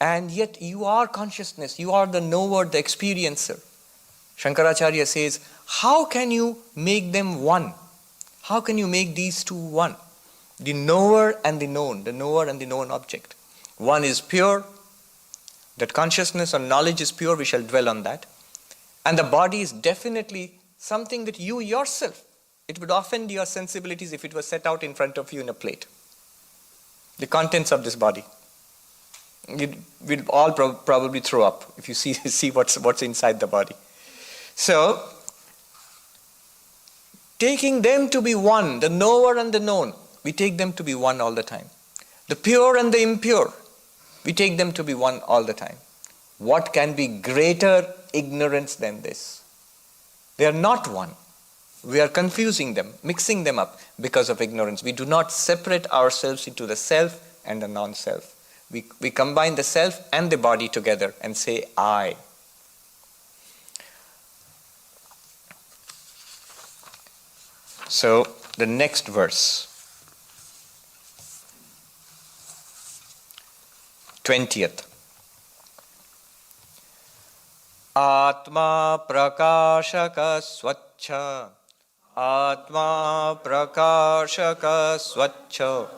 And yet you are consciousness, you are the knower, the experiencer. Sankaracharya says, how can you make them one? How can you make these two one? The knower and the known object. One is pure, that consciousness or knowledge is pure, we shall dwell on that. And the body is definitely something that you yourself, it would offend your sensibilities if it was set out in front of you in a plate. The contents of this body. We'll all probably throw up if you see what's inside the body. So, taking them to be one, the knower and the known, we take them to be one all the time. The pure and the impure, we take them to be one all the time. What can be greater ignorance than this? They are not one. We are confusing them, mixing them up because of ignorance. We do not separate ourselves into the self and the non-self. We combine the self and the body together and say, I. So, the next verse, 20th. Atma prakashaka swachha, Atma prakashaka swachha,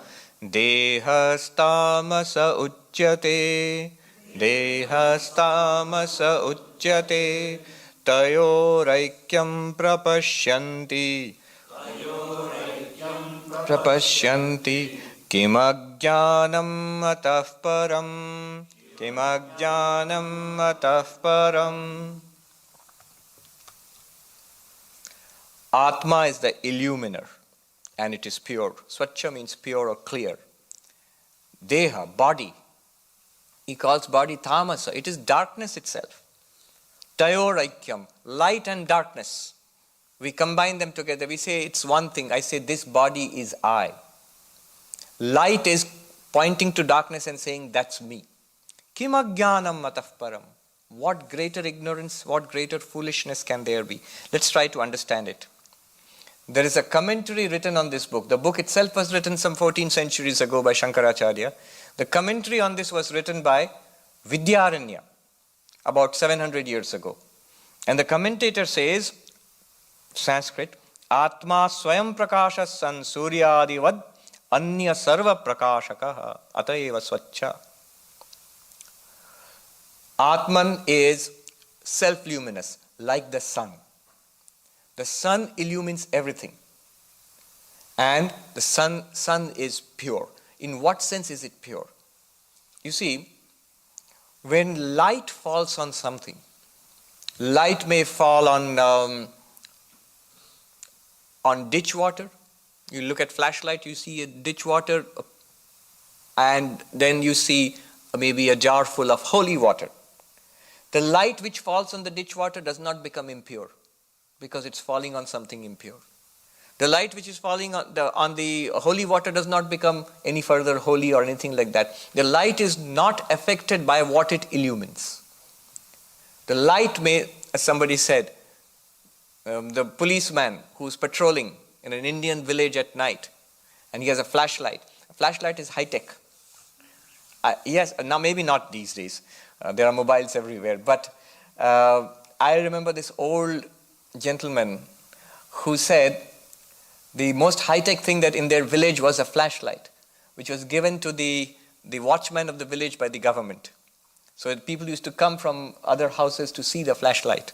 dehastamasa uchyate, dehastamasa uchyate, tayoraikyam prapashyanti, prapashyanti, kimajnanam atah param, kimajnanam atah param. Atma is the illuminer, and it is pure. Swachha means pure or clear. Deha, body. He calls body tamasa. It is darkness itself. Tayoraikyam, light and darkness. We combine them together. We say it's one thing. I say this body is I. Light is pointing to darkness and saying that's me. Kimajnanam atah param. What greater ignorance, what greater foolishness can there be? Let's try to understand it. There is a commentary written on this book. The book itself was written some 14 centuries ago by Sankaracharya. The commentary on this was written by Vidyaranya about 700 years ago. And the commentator says, Sanskrit, Atma swayam prakasha san suryadivad anya sarva prakashakaha atayeva swachha. Atman is self-luminous, like the sun. The sun illumines everything. And the sun is pure. In what sense is it pure? You see, when light falls on something, light may fall on ditch water. You look at flashlight, you see a ditch water, and then you see maybe a jar full of holy water. The light which falls on the ditch water does not become impure because it's falling on something impure. The light which is falling on the holy water does not become any further holy or anything like that. The light is not affected by what it illumines. The light may, as somebody said, the policeman who's patrolling in an Indian village at night, and he has a flashlight. A flashlight is high-tech. Yes, now maybe not these days. There are mobiles everywhere. But I remember this old gentleman who said the most high-tech thing that in their village was a flashlight, which was given to the watchman of the village by the government. So people used to come from other houses to see the flashlight.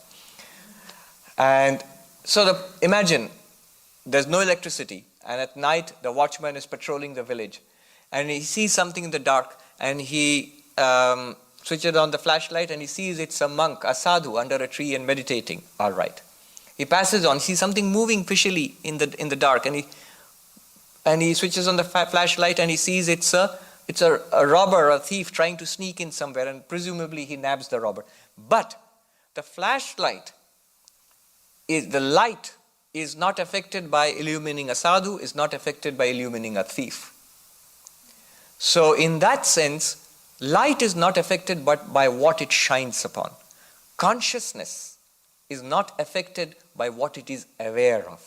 And so imagine, there's no electricity, and at night the watchman is patrolling the village, and he sees something in the dark, and he switches on the flashlight, and he sees it's a monk, a sadhu, under a tree and meditating. All right. He passes on, sees something moving fishily in the dark, and he switches on the flashlight, and he sees it's a robber, a thief trying to sneak in somewhere, and presumably he nabs the robber. But the flashlight the light is not affected by illumining a sadhu, is not affected by illumining a thief. So in that sense, light is not affected but by what it shines upon. Consciousness is not affected by what it is aware of.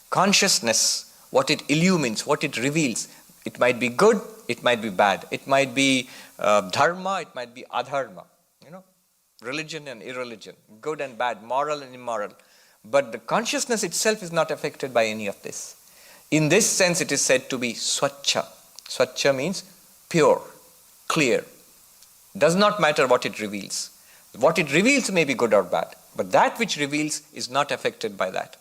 Consciousness, what it illumines, what it reveals, it might be good, it might be bad, it might be dharma, it might be adharma, religion and irreligion, good and bad, moral and immoral. But the consciousness itself is not affected by any of this. In this sense, it is said to be swachha. Swachha means pure, clear. Does not matter what it reveals. What it reveals may be good or bad, but that which reveals is not affected by that.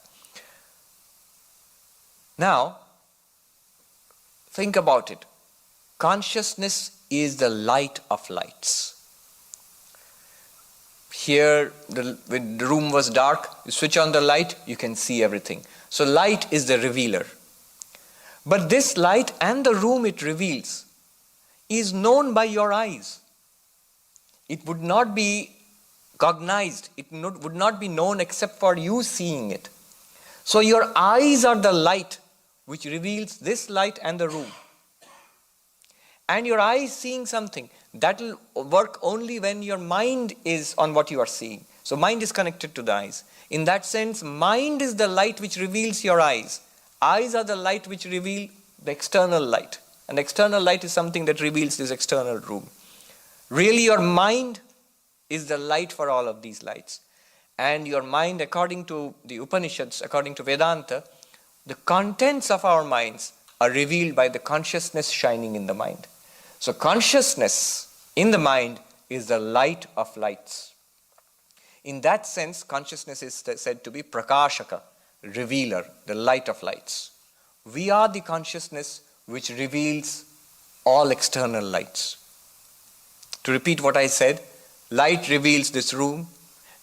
Now, think about it. Consciousness is the light of lights. Here, when the room was dark, you switch on the light, you can see everything. So light is the revealer. But this light and the room it reveals is known by your eyes. It would not be cognized. It would not be known except for you seeing it. So your eyes are the light which reveals this light and the room. And your eyes seeing something, that will work only when your mind is on what you are seeing. So mind is connected to the eyes. In that sense, mind is the light which reveals your eyes. Eyes are the light which reveal the external light. And external light is something that reveals this external room. Really, your mind is the light for all of these lights. And your mind, according to the Upanishads, according to Vedanta, the contents of our minds are revealed by the consciousness shining in the mind. So consciousness in the mind is the light of lights. In that sense, consciousness is said to be prakashaka, revealer, the light of lights. We are the consciousness which reveals all external lights. To repeat what I said, light reveals this room,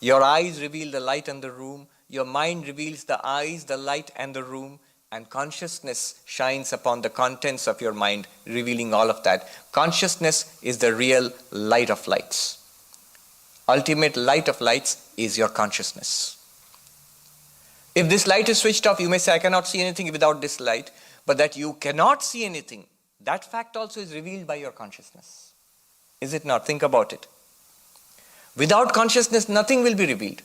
your eyes reveal the light and the room, your mind reveals the eyes, the light and the room, and consciousness shines upon the contents of your mind, revealing all of that. Consciousness is the real light of lights. Ultimate light of lights is your consciousness. If this light is switched off, you may say, I cannot see anything without this light. But that you cannot see anything, that fact also is revealed by your consciousness. Is it not? Think about it. Without consciousness, nothing will be revealed.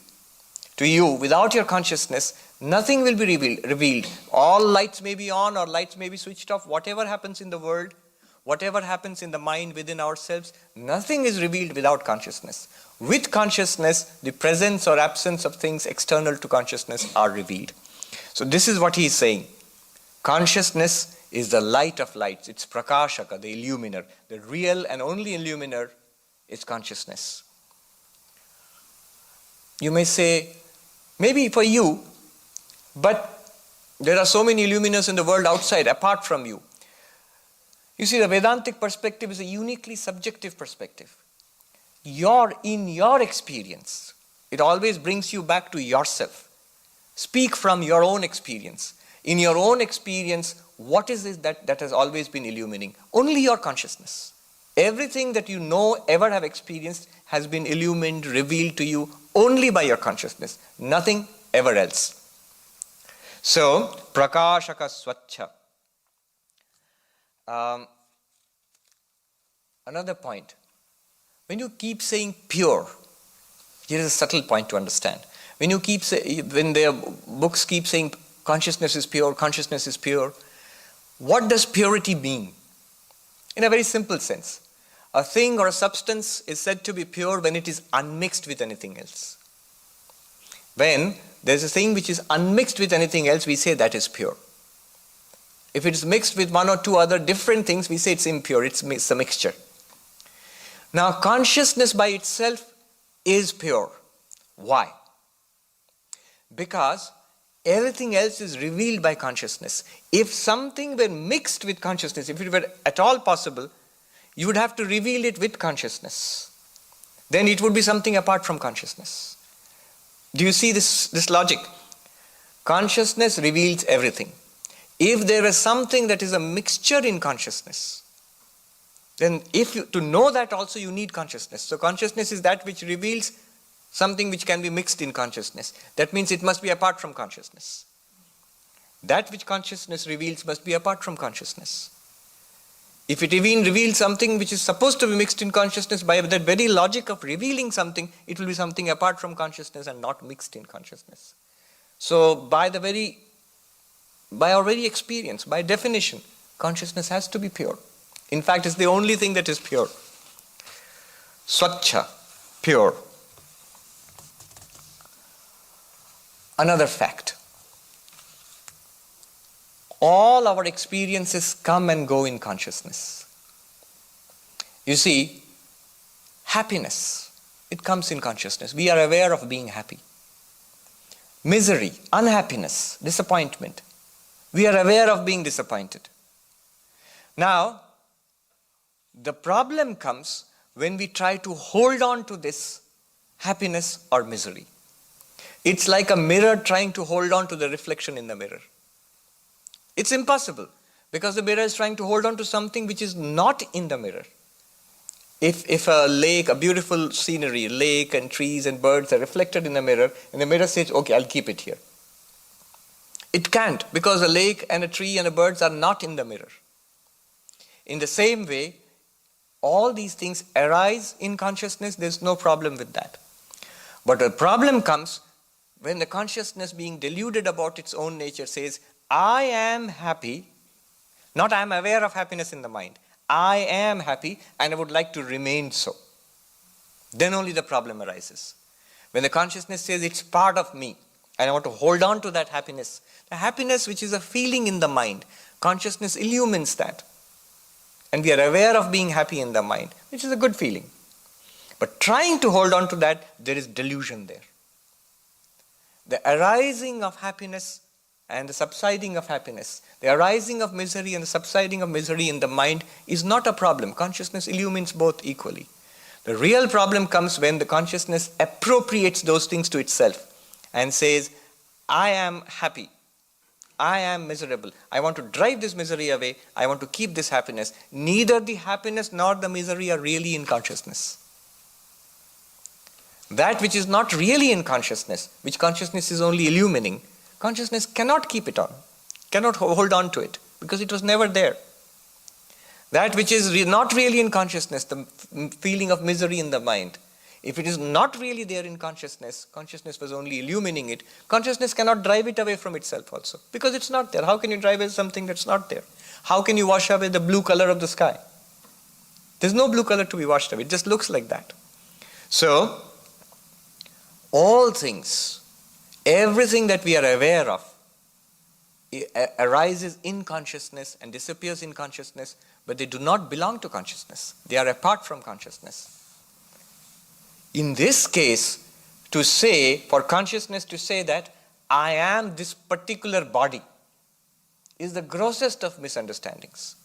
To you, without your consciousness, nothing will be revealed. All lights may be on or lights may be switched off. Whatever happens in the world, whatever happens in the mind within ourselves, nothing is revealed without consciousness. With consciousness, the presence or absence of things external to consciousness are revealed. So this is what he is saying. Consciousness is the light of lights. It's prakashaka, the illuminer. The real and only illuminer is consciousness. You may say, maybe for you, but there are so many illuminers in the world outside, apart from you. You see, the Vedantic perspective is a uniquely subjective perspective. In your experience, it always brings you back to yourself. Speak from your own experience. In your own experience, what is it that has always been illumining? Only your consciousness. Everything that you know, ever have experienced, has been illumined, revealed to you only by your consciousness. Nothing ever else. So, prakashaka swachha. Another point. When you keep saying pure, here is a subtle point to understand. When their books keep saying consciousness is pure, what does purity mean? In a very simple sense. A thing or a substance is said to be pure when it is unmixed with anything else. When there is a thing which is unmixed with anything else, we say that is pure. If it is mixed with one or two other different things, we say it's impure, it's a mixture. Now, consciousness by itself is pure. Why? Because everything else is revealed by consciousness. If something were mixed with consciousness, if it were at all possible, you would have to reveal it with consciousness. Then it would be something apart from consciousness. Do you see this logic? Consciousness reveals everything. If there is something that is a mixture in consciousness, then to know that also you need consciousness. So consciousness is that which reveals something which can be mixed in consciousness. That means it must be apart from consciousness. That which consciousness reveals must be apart from consciousness. If it even reveals something which is supposed to be mixed in consciousness, by that very logic of revealing something, it will be something apart from consciousness and not mixed in consciousness. So by our very experience, by definition, consciousness has to be pure. In fact, it's the only thing that is pure. Swachha, pure. Another fact. All our experiences come and go in consciousness. You see, happiness, it comes in consciousness. We are aware of being happy. Misery, unhappiness, disappointment. We are aware of being disappointed. Now, the problem comes when we try to hold on to this happiness or misery. It's like a mirror trying to hold on to the reflection in the mirror. It's impossible because the mirror is trying to hold on to something which is not in the mirror. If a lake, a beautiful scenery, lake and trees and birds are reflected in the mirror, and the mirror says, okay, I'll keep it here. It can't, because a lake and a tree and the birds are not in the mirror. In the same way, all these things arise in consciousness, there's no problem with that. But the problem comes when the consciousness, being deluded about its own nature, says, I am happy, not I am aware of happiness in the mind. I am happy and I would like to remain so. Then only the problem arises. When the consciousness says it's part of me and I want to hold on to that happiness, the happiness which is a feeling in the mind, consciousness illumines that. And we are aware of being happy in the mind, which is a good feeling. But trying to hold on to that, there is delusion there. The arising of happiness and the subsiding of happiness, the arising of misery and the subsiding of misery in the mind is not a problem. Consciousness illumines both equally. The real problem comes when the consciousness appropriates those things to itself and says, I am happy, I am miserable, I want to drive this misery away, I want to keep this happiness. Neither the happiness nor the misery are really in consciousness. That which is not really in consciousness, which consciousness is only illumining, consciousness cannot keep it on, cannot hold on to it, because it was never there. That which is not really in consciousness, the feeling of misery in the mind, If it is not really there in consciousness, consciousness was only illumining it, consciousness cannot drive it away from itself also. Because it's not there. How can you drive away something that's not there? How can you wash away the blue color of the sky? There's no blue color to be washed away. It just looks like that. So, all things, everything that we are aware of, arises in consciousness and disappears in consciousness, but they do not belong to consciousness. They are apart from consciousness. In this case, for consciousness to say that I am this particular body is the grossest of misunderstandings.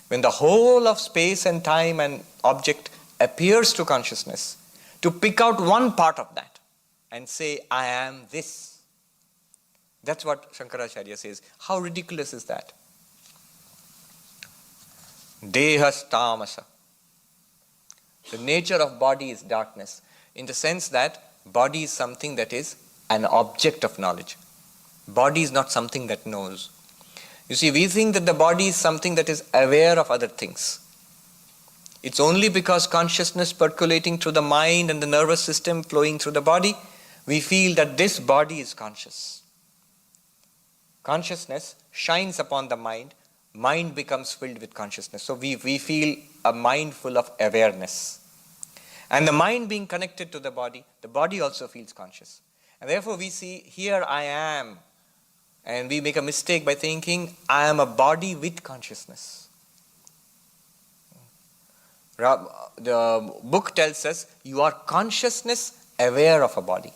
When the whole of space and time and object appears to consciousness, to pick out one part of that and say, I am this. That's what Sankaracharya says. How ridiculous is that? Dehas tamasa. The nature of body is darkness, in the sense that body is something that is an object of knowledge. Body is not something that knows. You see, we think that the body is something that is aware of other things. It's only because consciousness percolating through the mind and the nervous system flowing through the body, we feel that this body is conscious. Consciousness shines upon the mind becomes filled with consciousness. So we feel a mind full of awareness. And the mind being connected to the body also feels conscious. And therefore we see, here I am. And we make a mistake by thinking, I am a body with consciousness. The book tells us, you are consciousness aware of a body.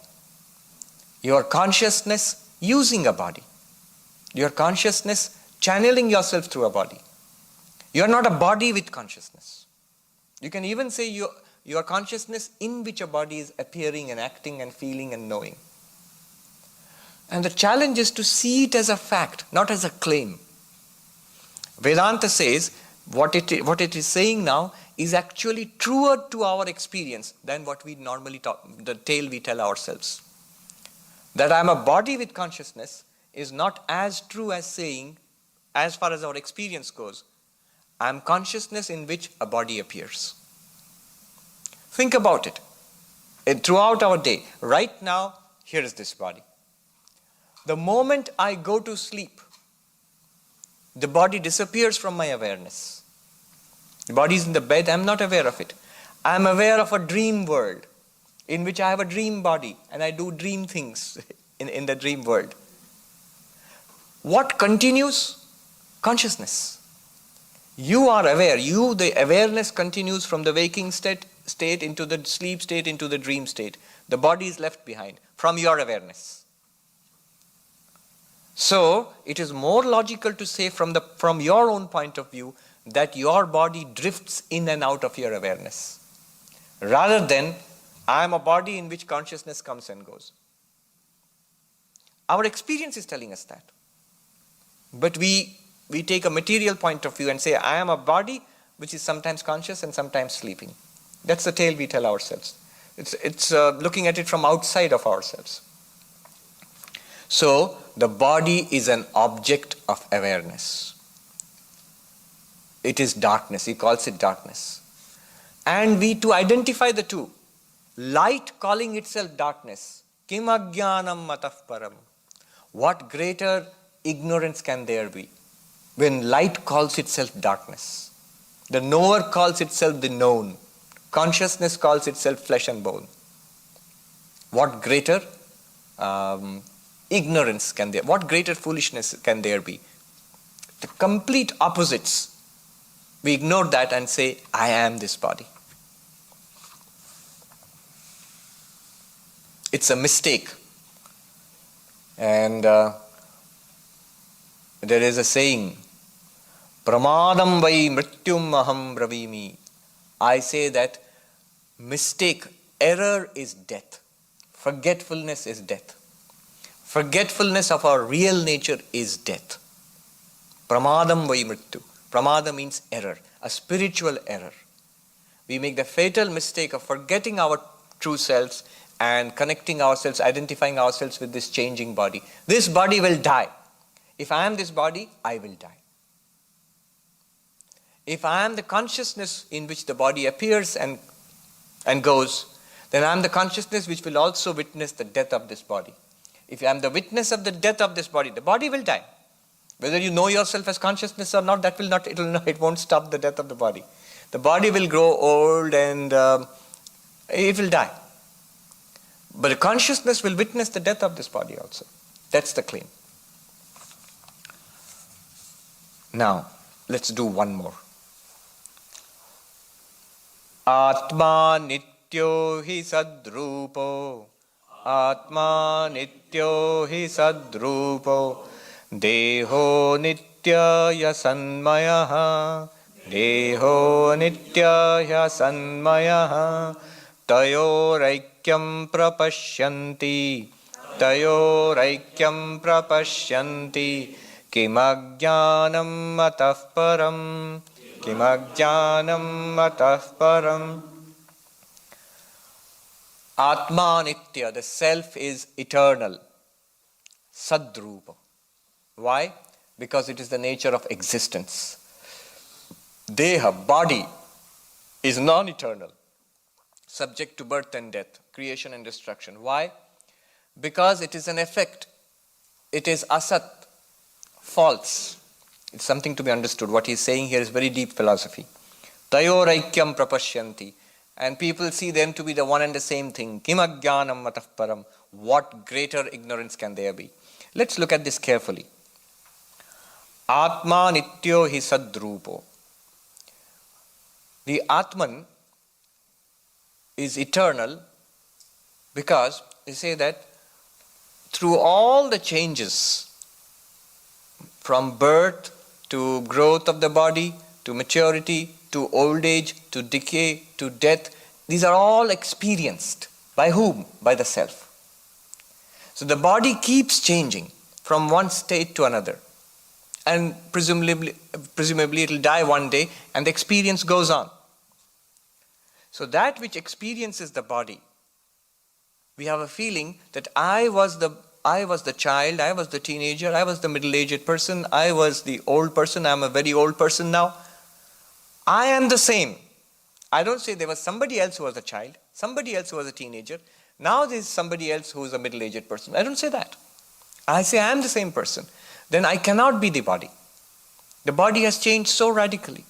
You are consciousness using a body. Your consciousness channeling yourself through a body. You are not a body with consciousness. You can even say your consciousness in which a body is appearing and acting and feeling and knowing. And the challenge is to see it as a fact, not as a claim. Vedanta says what it is saying now is actually truer to our experience than what we normally talk, the tale we tell ourselves. That I am a body with consciousness is not as true as saying, as far as our experience goes, I am consciousness in which a body appears. Think about it. Throughout our day, right now, here is this body. The moment I go to sleep, the body disappears from my awareness. The body is in the bed, I am not aware of it. I am aware of a dream world in which I have a dream body and I do dream things in the dream world. What continues? Consciousness. You are aware. The awareness continues from the waking state into the sleep state, into the dream state. The body is left behind from your awareness. So, it is more logical to say from your own point of view that your body drifts in and out of your awareness. Rather than, I am a body in which consciousness comes and goes. Our experience is telling us that. But we take a material point of view and say, I am a body which is sometimes conscious and sometimes sleeping. That's the tale we tell ourselves. It's looking at it from outside of ourselves. So, the body is an object of awareness. It is darkness. He calls it darkness. And to identify the two, light calling itself darkness, kim ajnanam matah param. What greater ignorance can there be when light calls itself darkness? The knower calls itself the known. Consciousness calls itself flesh and bone. What greater ignorance can there? What greater foolishness can there be? The complete opposites. We ignore that and say, I am this body. It's a mistake. And there is a saying, pramadam vai mrityum aham bravimi. I say that mistake, error is death. Forgetfulness is death. Forgetfulness of our real nature is death. Pramadam vai mrityu. Pramada means error, a spiritual error. We make the fatal mistake of forgetting our true selves and connecting ourselves, identifying ourselves with this changing body. This body will die. If I am this body, I will die. If I am the consciousness in which the body appears and and goes, then I am the consciousness which will also witness the death of this body. If I am the witness of the death of this body, the body will die. Whether you know yourself as consciousness or not, it won't stop the death of the body. The body will grow old and it will die. But the consciousness will witness the death of this body also. That's the claim. Now, let's do one more. Atma nityo hi sadrupo, Atma nityo hi sadrupo, Deho nityaya sanmayaha, Deho nityaya sanmayaha, Tayoraikyam prapashyanti, Tayoraikyam prapashyanti, Kimajnanam atah param, Kimajnanam atah param. Atma nitya, the self is eternal. Sadrupa. Why? Because it is the nature of existence. Deha, body, is non-eternal, subject to birth and death, creation and destruction. Why? Because it is an effect. It is asat, false. It's something to be understood. What he's saying here is very deep philosophy. Tayoraikyam prapashyanti. And people see them to be the one and the same thing. Kimajnanam atah param. What greater ignorance can there be? Let's look at this carefully. Atma nityo hi sadrupo. The Atman is eternal because they say that through all the changes from birth to growth of the body, to maturity, to old age, to decay, to death, these are all experienced. By whom? By the self. So the body keeps changing from one state to another. And presumably it will die one day and the experience goes on. So that which experiences the body, we have a feeling that I was the child, I was the teenager, I was the middle-aged person, I was the old person, I am a very old person now. I am the same. I don't say there was somebody else who was a child, somebody else who was a teenager, now there is somebody else who is a middle-aged person. I don't say that. I say I am the same person. Then I cannot be the body. The body has changed so radically.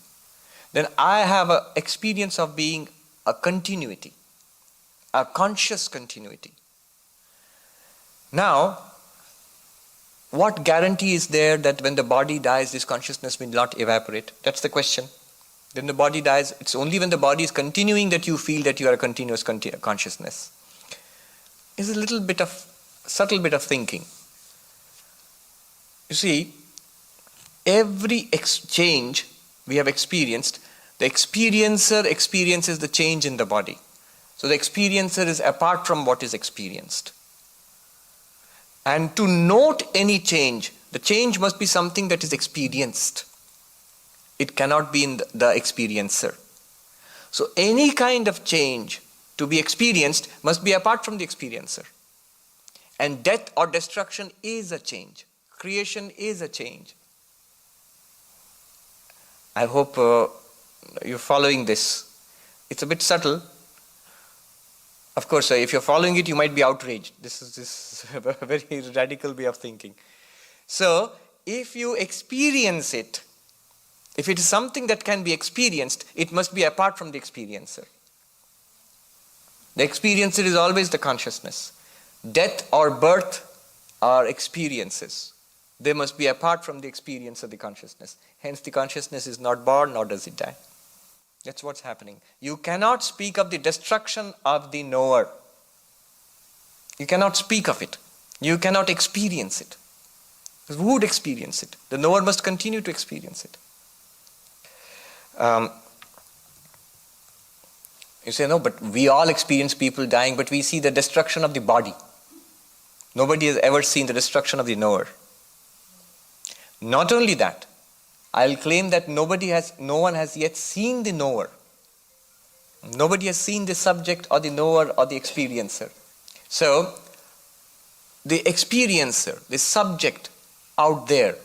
Then I have an experience of being a continuity, a conscious continuity. Now, what guarantee is there that when the body dies, this consciousness will not evaporate? That's the question. Then the body dies. It's only when the body is continuing that you feel that you are a continuous consciousness. It's a little bit of, subtle bit of thinking. You see, every exchange we have experienced, the experiencer experiences the change in the body. So the experiencer is apart from what is experienced. And to note any change, the change must be something that is experienced. It cannot be in the experiencer. So any kind of change to be experienced must be apart from the experiencer. And death or destruction is a change. Creation is a change. I hope you're following this. It's a bit subtle. Of course, if you're following it, you might be outraged. This is a very radical way of thinking. So, if you experience it, if it is something that can be experienced, it must be apart from the experiencer. The experiencer is always the consciousness. Death or birth are experiences. They must be apart from the experience of the consciousness. Hence, the consciousness is not born, nor does it die. That's what's happening. You cannot speak of the destruction of the knower. You cannot speak of it. You cannot experience it. Who would experience it? The knower must continue to experience it. You say, no, but we all experience people dying, but we see the destruction of the body. Nobody has ever seen the destruction of the knower. Not only that, I'll claim that no one has yet seen the knower. Nobody has seen the subject or the knower or the experiencer. So, the experiencer, the subject out there.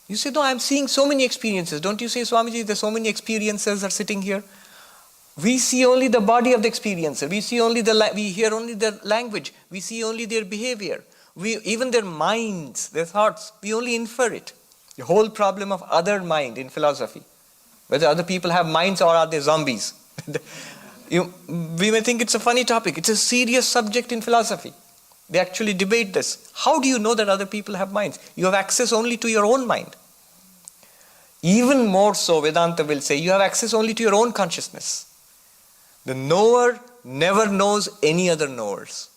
You say, no, I'm seeing so many experiences. Don't you say, Swamiji, there's so many experiences are sitting here? We see only the body of the experiencer. We see only we hear only their language. We see only their behavior. Even their minds, their thoughts, we only infer it. The whole problem of other mind in philosophy, whether other people have minds or are they zombies. We may think it's a funny topic. It's a serious subject in philosophy. They actually debate this. How do you know that other people have minds? You have access only to your own mind. Even more so, Vedanta will say, you have access only to your own consciousness. The knower never knows any other knowers.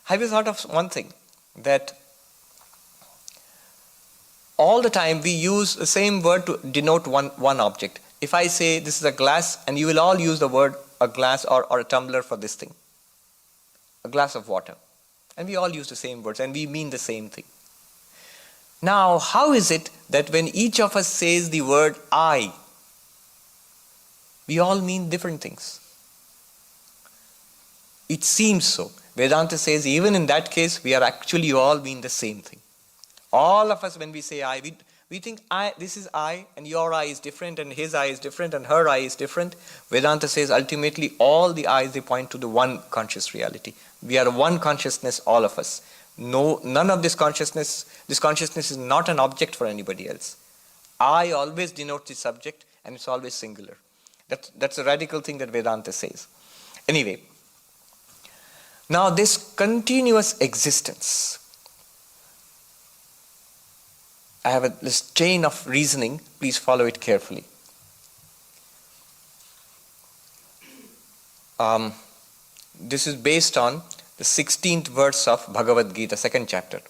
Have you thought of one thing? That all the time we use the same word to denote one object. If I say this is a glass, and you will all use the word a glass or a tumbler for this thing. A glass of water. And we all use the same words and we mean the same thing. Now, how is it that when each of us says the word I, we all mean different things? It seems so. Vedanta says even in that case, we are actually all mean the same thing. All of us, when we say I, we think this is I, and your I is different, and his I is different, and her I is different. Vedanta says ultimately all the I's, they point to the one conscious reality. We are one consciousness, all of us. No, none of this consciousness is not an object for anybody else. I always denotes the subject, and it's always singular. That's a radical thing that Vedanta says. Anyway, now this continuous existence, I have this chain of reasoning, please follow it carefully. This is based on the 16th verse of Bhagavad-Gita, 2nd chapter.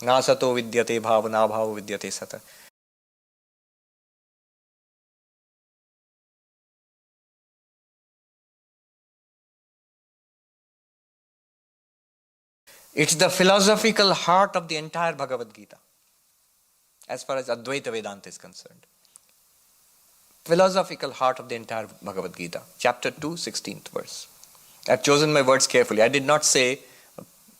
Na sato vidyate bhava, na bhava vidyate sata. It's the philosophical heart of the entire Bhagavad-Gita, as far as Advaita Vedanta is concerned. Philosophical heart of the entire Bhagavad-Gita, chapter 2, 16th verse. I've chosen my words carefully. I did not say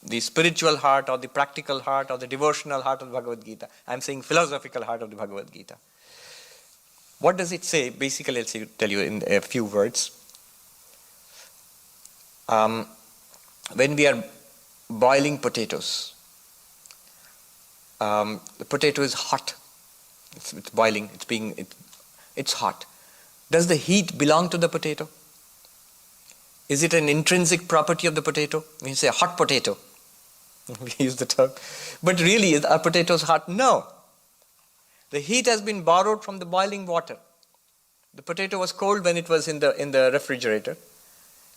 the spiritual heart or the practical heart or the devotional heart of the Bhagavad-Gita. I'm saying philosophical heart of the Bhagavad-Gita. What does it say? Basically, I'll tell you in a few words. When we are boiling potatoes, the potato is hot. It's boiling. It's hot. Does the heat belong to the potato? Is it an intrinsic property of the potato? When you say hot potato, we use the term. But really, are potatoes hot? No. The heat has been borrowed from the boiling water. The potato was cold when it was in the refrigerator.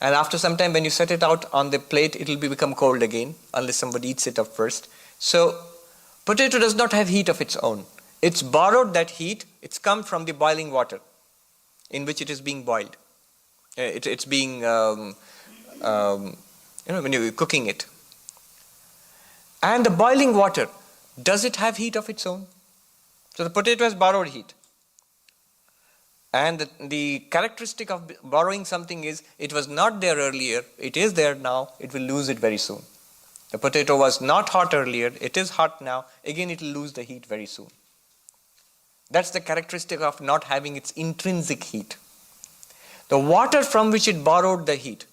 And after some time, when you set it out on the plate, it will become cold again, unless somebody eats it up first. So, potato does not have heat of its own. It's borrowed that heat. It's come from the boiling water in which it is being boiled. It's being, when you're cooking it. And the boiling water, does it have heat of its own? So the potato has borrowed heat. And the characteristic of borrowing something is, it was not there earlier, it is there now, it will lose it very soon. The potato was not hot earlier, it is hot now, again it will lose the heat very soon. That's the characteristic of not having its intrinsic heat. The water from which it borrowed the heat,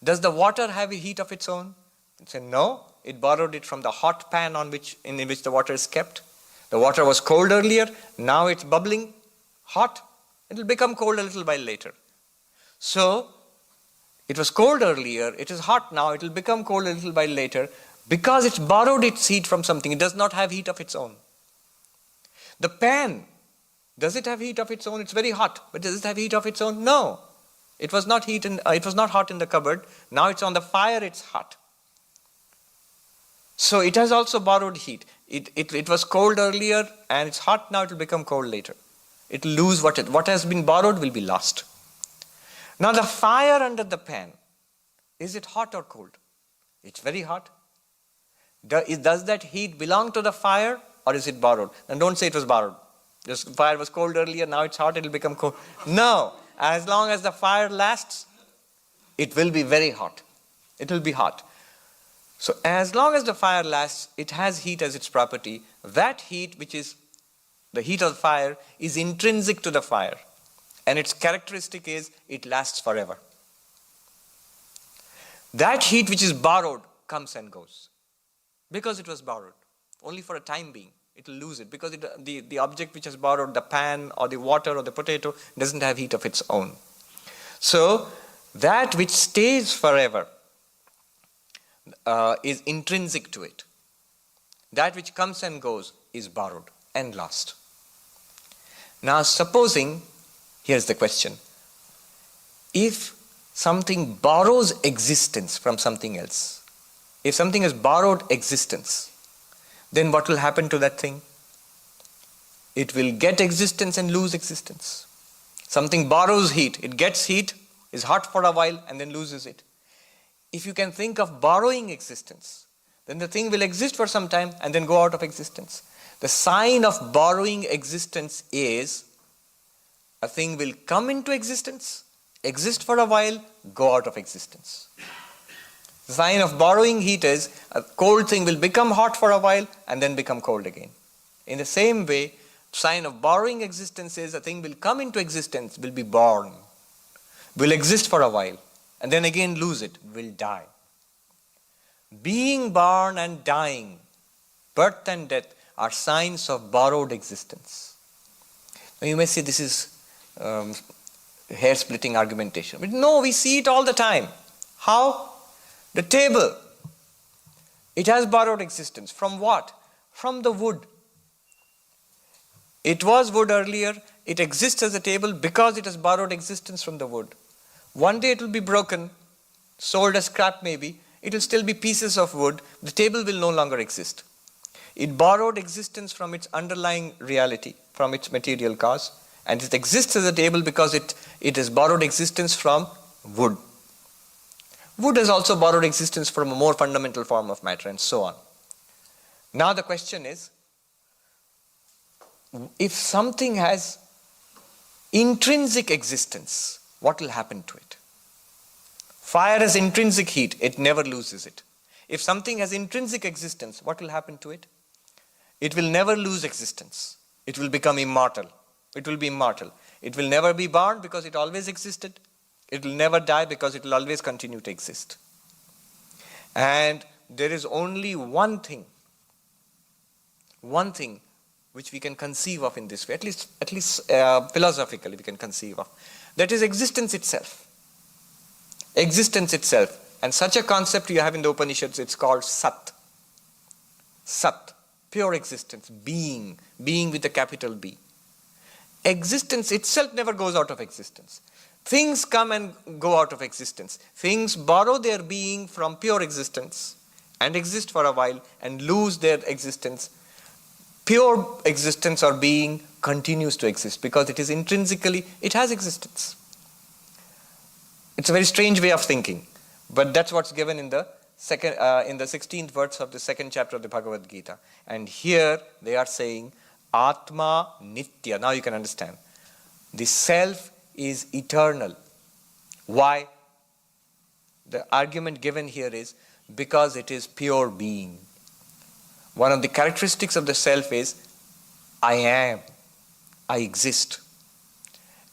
does the water have a heat of its own? It's a no, it borrowed it from the hot pan in which the water is kept. The water was cold earlier, now it's bubbling hot. It will become cold a little while later. So, it was cold earlier, it is hot now, it will become cold a little while later, because it borrowed its heat from something. It does not have heat of its own. The pan, does it have heat of its own? It's very hot, but does it have heat of its own? No. It was not hot in the cupboard. Now it's on the fire, it's hot. So it has also borrowed heat. It was cold earlier and it's hot now, it will become cold later. It will lose what has been borrowed will be lost. Now the fire under the pan, is it hot or cold? It's very hot. Does that heat belong to the fire or is it borrowed? And don't say it was borrowed. The fire was cold earlier, now it's hot, it will become cold. No, as long as the fire lasts, it will be very hot. It will be hot. So as long as the fire lasts, it has heat as its property. That heat, which is the heat of the fire, is intrinsic to the fire. and its characteristic is it lasts forever. That heat which is borrowed comes and goes because it was borrowed. Only for a time being. It will lose it because the object which is borrowed, the pan or the water or the potato, doesn't have heat of its own. So that which stays forever is intrinsic to it. That which comes and goes is borrowed and lost. Now supposing, here's the question, if something borrows existence from something else, if something has borrowed existence, then what will happen to that thing? It will get existence and lose existence. Something borrows heat, it gets heat, is hot for a while and then loses it. If you can think of borrowing existence, then the thing will exist for some time and then go out of existence. The sign of borrowing existence is a thing will come into existence, exist for a while, go out of existence. The sign of borrowing heat is a cold thing will become hot for a while and then become cold again. In the same way, sign of borrowing existence is a thing will come into existence, will be born, will exist for a while and then again lose it, will die. Being born and dying, birth and death are signs of borrowed existence. Now you may say this is hair-splitting argumentation. But no, we see it all the time. How? The table, it has borrowed existence. From what? From the wood. It was wood earlier, it exists as a table because it has borrowed existence from the wood. One day it will be broken, sold as scrap maybe, it will still be pieces of wood, the table will no longer exist. It borrowed existence from its underlying reality, from its material cause, and it exists as a table because it has borrowed existence from wood. Wood has also borrowed existence from a more fundamental form of matter and so on. Now the question is, if something has intrinsic existence, what will happen to it? Fire has intrinsic heat, it never loses it. If something has intrinsic existence, what will happen to it? It will never lose existence. It will become immortal. It will be immortal. It will never be born because it always existed. It will never die because it will always continue to exist. And there is only one thing which we can conceive of in this way, at least philosophically we can conceive of. That is existence itself. Existence itself. And such a concept you have in the Upanishads, it's called Sat. Sat, pure existence, being with a capital B. Existence itself never goes out of existence. Things come and go out of existence. Things borrow their being from pure existence and exist for a while and lose their existence. Pure existence or being continues to exist because it is intrinsically, it has existence. It's a very strange way of thinking, but that's what's given in the 16th verse of the second chapter of the Bhagavad-Gita. And here they are saying, Atma Nitya. Now you can understand. The self is eternal. Why? The argument given here is because it is pure being. One of the characteristics of the self is I am, I exist.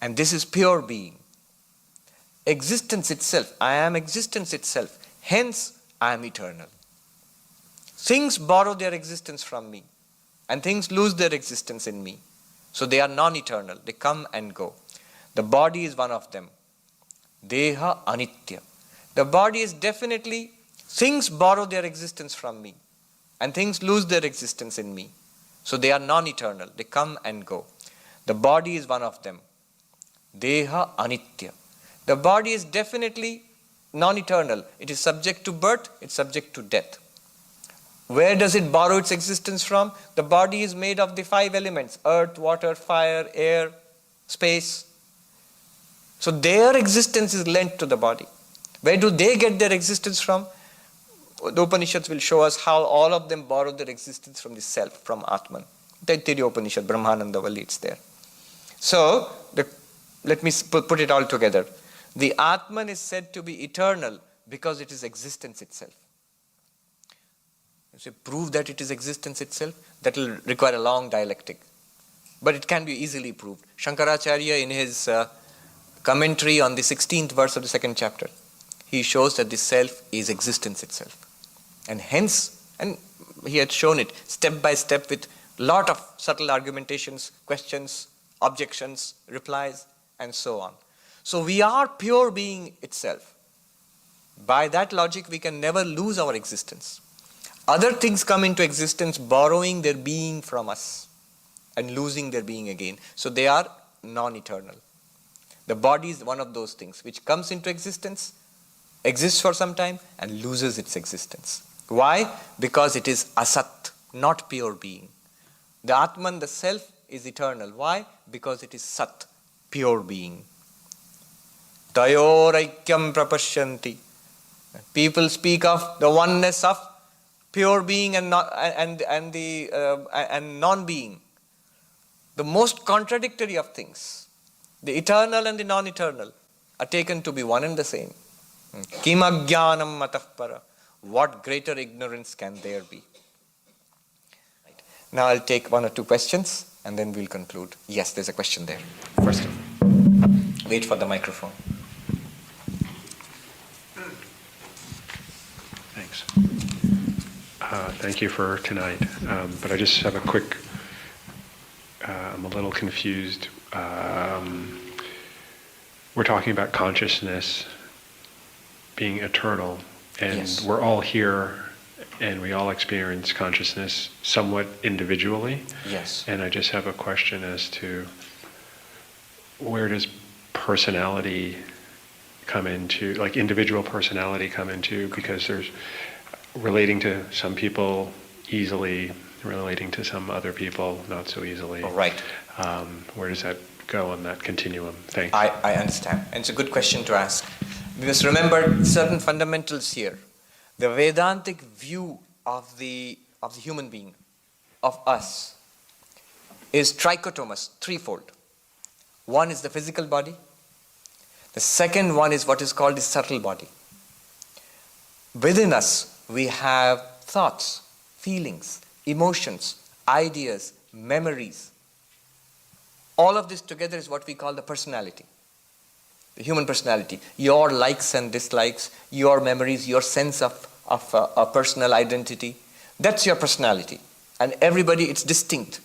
And this is pure being. Existence itself, I am existence itself. Hence, I am eternal. Things borrow their existence from me and things lose their existence in me. So they are non-eternal, they come and go. The body is one of them. Deha anitya. The body is definitely, things borrow their existence from me and things lose their existence in me. So they are non-eternal, they come and go. The body is one of them. Deha anitya. The body is definitely non-eternal. It is subject to birth, it's subject to death. Where does it borrow its existence from? The body is made of the 5 elements, earth, water, fire, air, space. So their existence is lent to the body. Where do they get their existence from? The Upanishads will show us how all of them borrow their existence from the self, from Atman. Taittiriya Upanishad, Brahmananda Valli, it's there. So, let me put it all together. The Atman is said to be eternal because it is existence itself. You say, prove that it is existence itself? That will require a long dialectic. But it can be easily proved. Sankaracharya in his commentary on the 16th verse of the second chapter, he shows that the self is existence itself. And hence, and he had shown it step by step with lot of subtle argumentations, questions, objections, replies, and so on. So we are pure being itself. By that logic, we can never lose our existence. Other things come into existence borrowing their being from us and losing their being again. So they are non-eternal. The body is one of those things which comes into existence, exists for some time, and loses its existence. Why? Because it is asat, not pure being. The atman, the self, is eternal. Why? Because it is sat, pure being. Tayoraikyam prapashyanti. People speak of the oneness of pure being and non-being. The most contradictory of things, the eternal and the non-eternal, are taken to be one and the same. Kim ajnanam matah para. What greater ignorance can there be? Right. Now I'll take one or two questions and then we'll conclude. Yes, there's a question there. First, wait for the microphone. Thanks. Thank you for tonight. But I just have a quick, I'm a little confused. We're talking about consciousness being eternal, and Yes. we're all here and we all experience consciousness somewhat individually. Yes. And I just have a question as to where does personality come into, like individual personality come into, because there's relating to some people easily, relating to some other people not so easily. Oh, right. Where does that go on that continuum? Thanks. I understand. And it's a good question to ask. We must remember certain fundamentals here. The Vedantic view of the human being, of us, is trichotomous, threefold. One is the physical body. The second one is what is called the subtle body. Within us, we have thoughts, feelings, emotions, ideas, memories. All of this together is what we call the personality, the human personality. Your likes and dislikes, your memories, your sense of a personal identity, that's your personality. And everybody, it's distinct.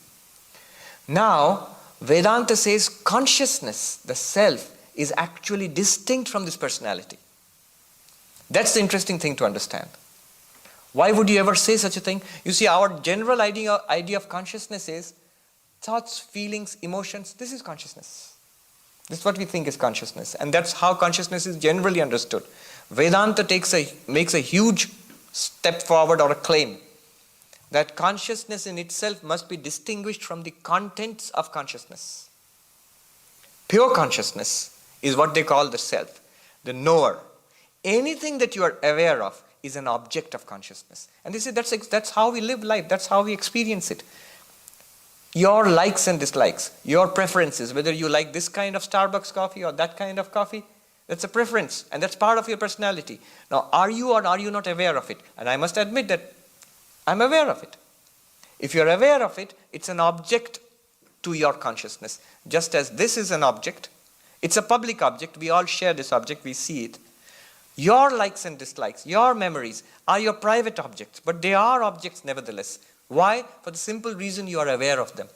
Now, Vedanta says consciousness, the self, is actually distinct from this personality. That's the interesting thing to understand. Why would you ever say such a thing? You see, our general idea of consciousness is thoughts, feelings, emotions. This is consciousness. This is what we think is consciousness. And that's how consciousness is generally understood. Vedanta makes a huge step forward, or a claim, that consciousness in itself must be distinguished from the contents of consciousness. Pure consciousness is what they call the self, the knower. Anything that you are aware of is an object of consciousness. And they say that's how we live life, that's how we experience it. Your likes and dislikes, your preferences, whether you like this kind of Starbucks coffee or that kind of coffee, that's a preference, and that's part of your personality. Now, are you or are you not aware of it? And I must admit that I'm aware of it. If you're aware of it, it's an object to your consciousness. Just as this is an object, it's a public object, we all share this object, we see it. Your likes and dislikes, your memories are your private objects, but they are objects nevertheless. Why? For the simple reason you are aware of them.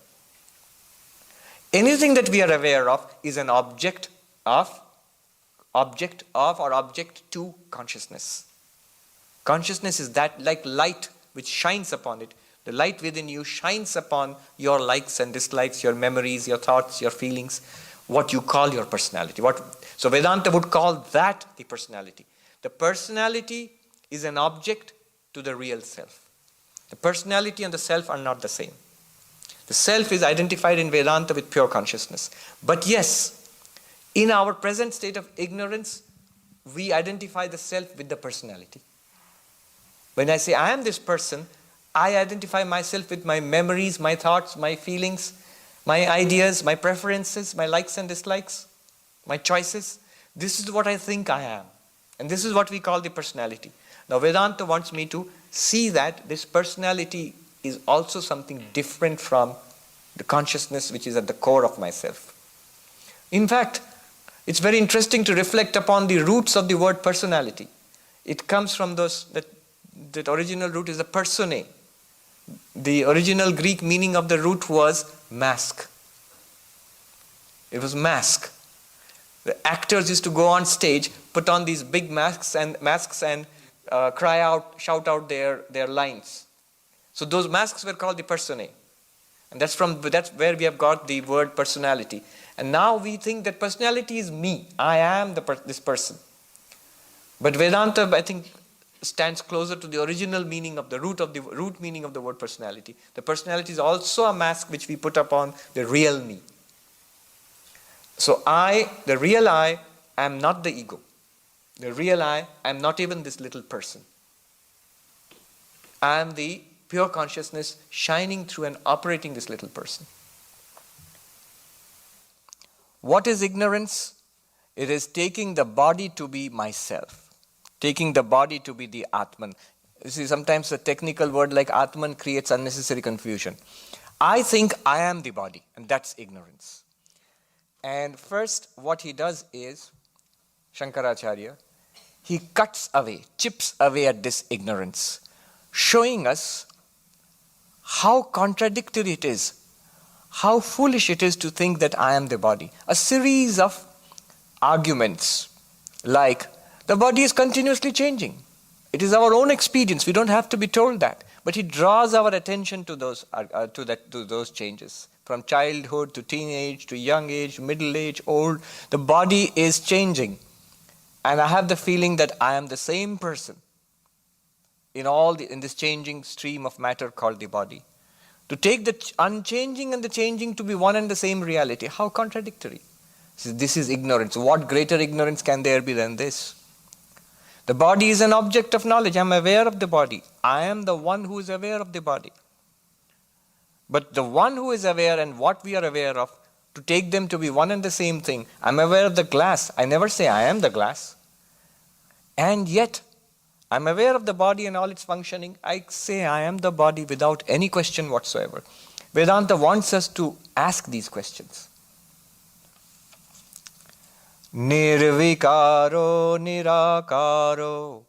Anything that we are aware of is an object of or object to consciousness. Consciousness is that like light which shines upon it. The light within you shines upon your likes and dislikes, your memories, your thoughts, your feelings, what you call your personality. So Vedanta would call that the personality. The personality is an object to the real self. The personality and the self are not the same. The self is identified in Vedanta with pure consciousness. But yes, in our present state of ignorance, we identify the self with the personality. When I say I am this person, I identify myself with my memories, my thoughts, my feelings, my ideas, my preferences, my likes and dislikes, my choices. This is what I think I am. And this is what we call the personality. Now Vedanta wants me to see that this personality is also something different from the consciousness which is at the core of myself. In fact, It's very interesting to reflect upon the roots of the word personality. It comes from that original root is the personae. The original Greek meaning of the root was mask. It was mask. The actors used to go on stage, put on these big masks and cry out, shout out their lines. So those masks were called the personae. And that's where we have got the word personality. And now we think that personality is me. I am this person. But Vedanta, I think, stands closer to the original meaning of the root meaning of the word personality. The personality is also a mask which we put upon the real me. So the real I, am not the ego. The real I am not even this little person. I am the pure consciousness shining through and operating this little person. What is ignorance? It is taking the body to be myself. Taking the body to be the atman. You see, sometimes a technical word like atman creates unnecessary confusion. I think I am the body, and that's ignorance. And first, what he does is, Sankaracharya, he chips away at this ignorance, showing us how contradictory it is, how foolish it is to think that I am the body. A series of arguments like, the body is continuously changing. It is our own experience. We don't have to be told that. But he draws our attention to those changes. From childhood to teenage to young age, middle age, old, the body is changing. And I have the feeling that I am the same person in this changing stream of matter called the body. To take the unchanging and the changing to be one and the same reality, how contradictory. This is ignorance. What greater ignorance can there be than this? The body is an object of knowledge. I am aware of the body. I am the one who is aware of the body. But the one who is aware and what we are aware of, to take them to be one and the same thing. I am aware of the glass. I never say I am the glass. And yet, I am aware of the body and all its functioning. I say I am the body without any question whatsoever. Vedanta wants us to ask these questions. Nirvikaro nirakaro,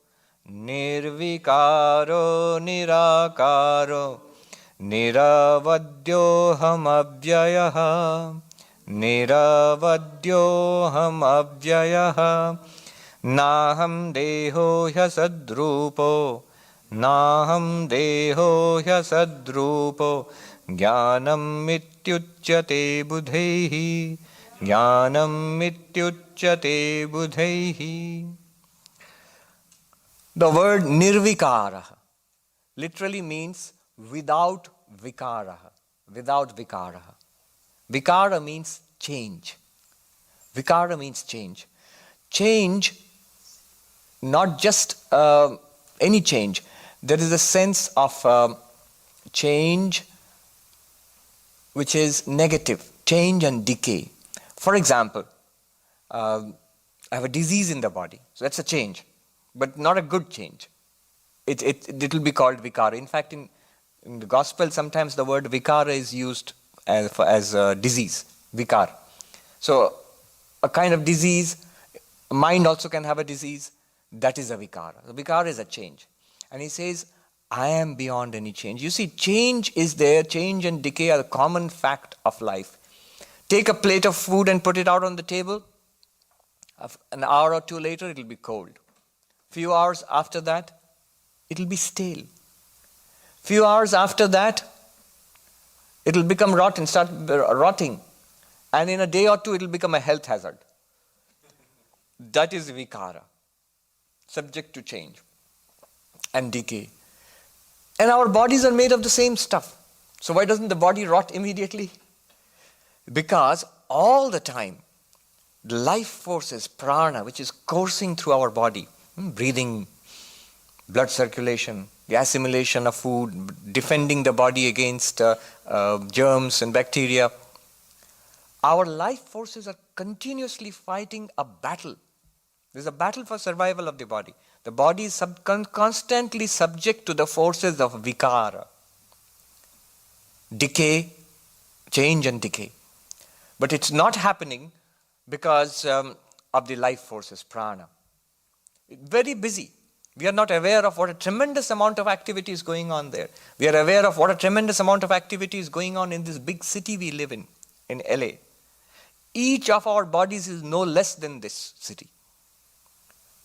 nirvikaro nirakaro, niravadyoham avyayaha, niravadyoham avyayaha, naham deho hyasadrupo, naham deho hyasadrupo, jnanam mityuchyate buddhaihi, jnanam mityuchyate buddhaihi. The word nirvikara literally means without vikara. Without vikara. Vikara means change. Vikara means change. Change, not just any change. There is a sense of change which is negative, change and decay. For example, I have a disease in the body, so that's a change, but not a good change. It will be called vikara. In fact, in the gospel, sometimes the word vikara is used as disease, vikar. So, a kind of disease, mind also can have a disease, that is a vikara. The vikara is a change. And he says, I am beyond any change. You see, change is there, change and decay are a common fact of life. Take a plate of food and put it out on the table. An hour or two later, it will be cold. Few hours after that, it will be stale. Few hours after that, it will become rotten, start rotting. And in a day or two, it will become a health hazard. That is vikara, subject to change and decay. And our bodies are made of the same stuff. So why doesn't the body rot immediately? Because all the time, the life forces, prana, which is coursing through our body, breathing, blood circulation, the assimilation of food, defending the body against germs and bacteria. Our life forces are continuously fighting a battle. There's a battle for survival of the body. The body is constantly subject to the forces of vikara, decay, change and decay. But it's not happening because of the life forces, prana. Very busy. We are not aware of what a tremendous amount of activity is going on there. We are aware of what a tremendous amount of activity is going on in this big city we live in LA. Each of our bodies is no less than this city.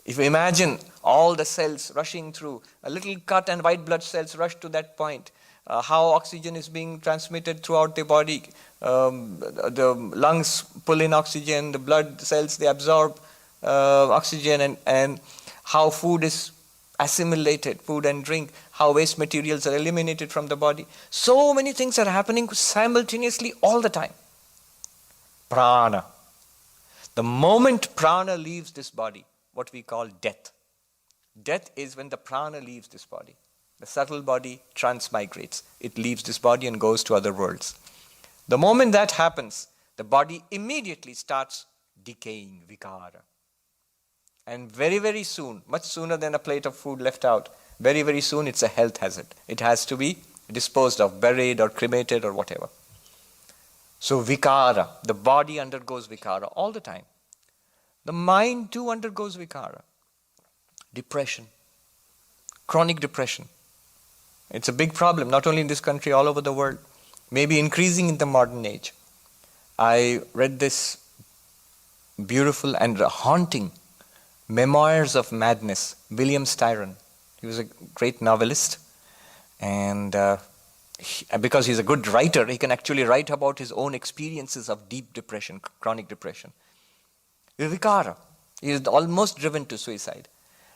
If you imagine all the cells rushing through, a little cut and white blood cells rush to that point, how oxygen is being transmitted throughout the body, the lungs pull in oxygen, the blood cells, they absorb oxygen, and how food is assimilated, food and drink, how waste materials are eliminated from the body. So many things are happening simultaneously all the time. Prana. The moment prana leaves this body, what we call death. Death is when the prana leaves this body. The subtle body transmigrates. It leaves this body and goes to other worlds. The moment that happens, the body immediately starts decaying, vikara. And very, very soon, much sooner than a plate of food left out, very, very soon it's a health hazard. It has to be disposed of, buried or cremated or whatever. So vikara, the body undergoes vikara all the time. The mind too undergoes vikara. Depression, chronic depression. It's a big problem, not only in this country, all over the world. Maybe increasing in the modern age. I read this beautiful and haunting Memoirs of Madness, William Styron. He was a great novelist, and because he's a good writer, he can actually write about his own experiences of deep depression, chronic depression. Vikara. He is almost driven to suicide.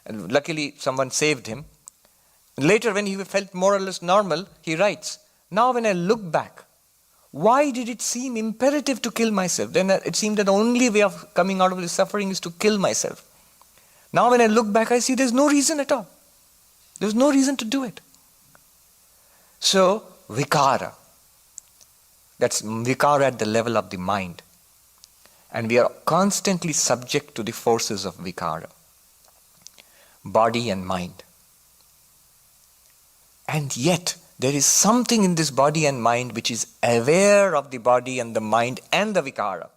And luckily, someone saved him. Later, when he felt more or less normal, he writes, "Now when I look back, why did it seem imperative to kill myself? Then it seemed that the only way of coming out of this suffering is to kill myself. Now when I look back, I see there's no reason at all. There's no reason to do it." So, vikara. That's vikara at the level of the mind. And we are constantly subject to the forces of vikara. Body and mind. And yet, there is something in this body and mind which is aware of the body and the mind and the vikara.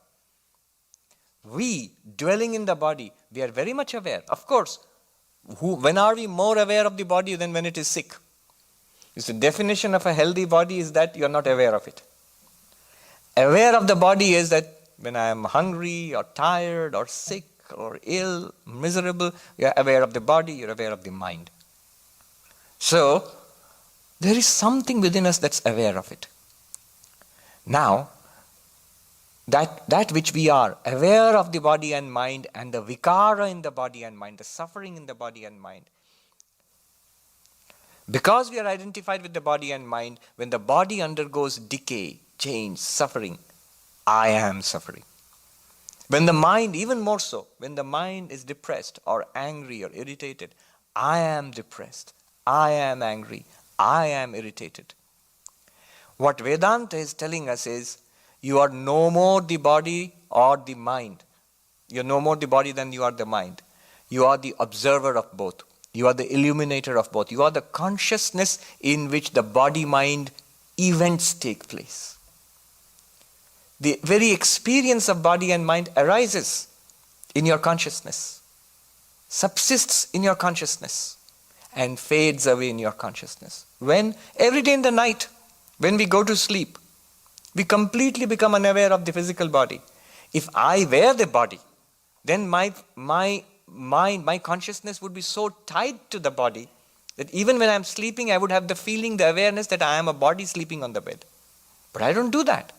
We, dwelling in the body, we are very much aware. Of course, when are we more aware of the body than when it is sick? The definition of a healthy body is that you are not aware of it. Aware of the body is that when I am hungry or tired or sick or ill, miserable, you are aware of the body, you are aware of the mind. So, there is something within us that's aware of it. Now, that which we are aware of the body and mind and the vikara in the body and mind, the suffering in the body and mind. Because we are identified with the body and mind, when the body undergoes decay, change, suffering, I am suffering. When the mind, even more so, when the mind is depressed or angry or irritated, I am depressed, I am angry, I am irritated. What Vedanta is telling us is, you are no more the body or the mind. You are no more the body than you are the mind. You are the observer of both. You are the illuminator of both. You are the consciousness in which the body-mind events take place. The very experience of body and mind arises in your consciousness, subsists in your consciousness, and fades away in your consciousness. When? Every day in the night, when we go to sleep, we completely become unaware of the physical body. If I were the body, then my mind, my consciousness would be so tied to the body that even when I'm sleeping, I would have the feeling, the awareness that I am a body sleeping on the bed. But I don't do that.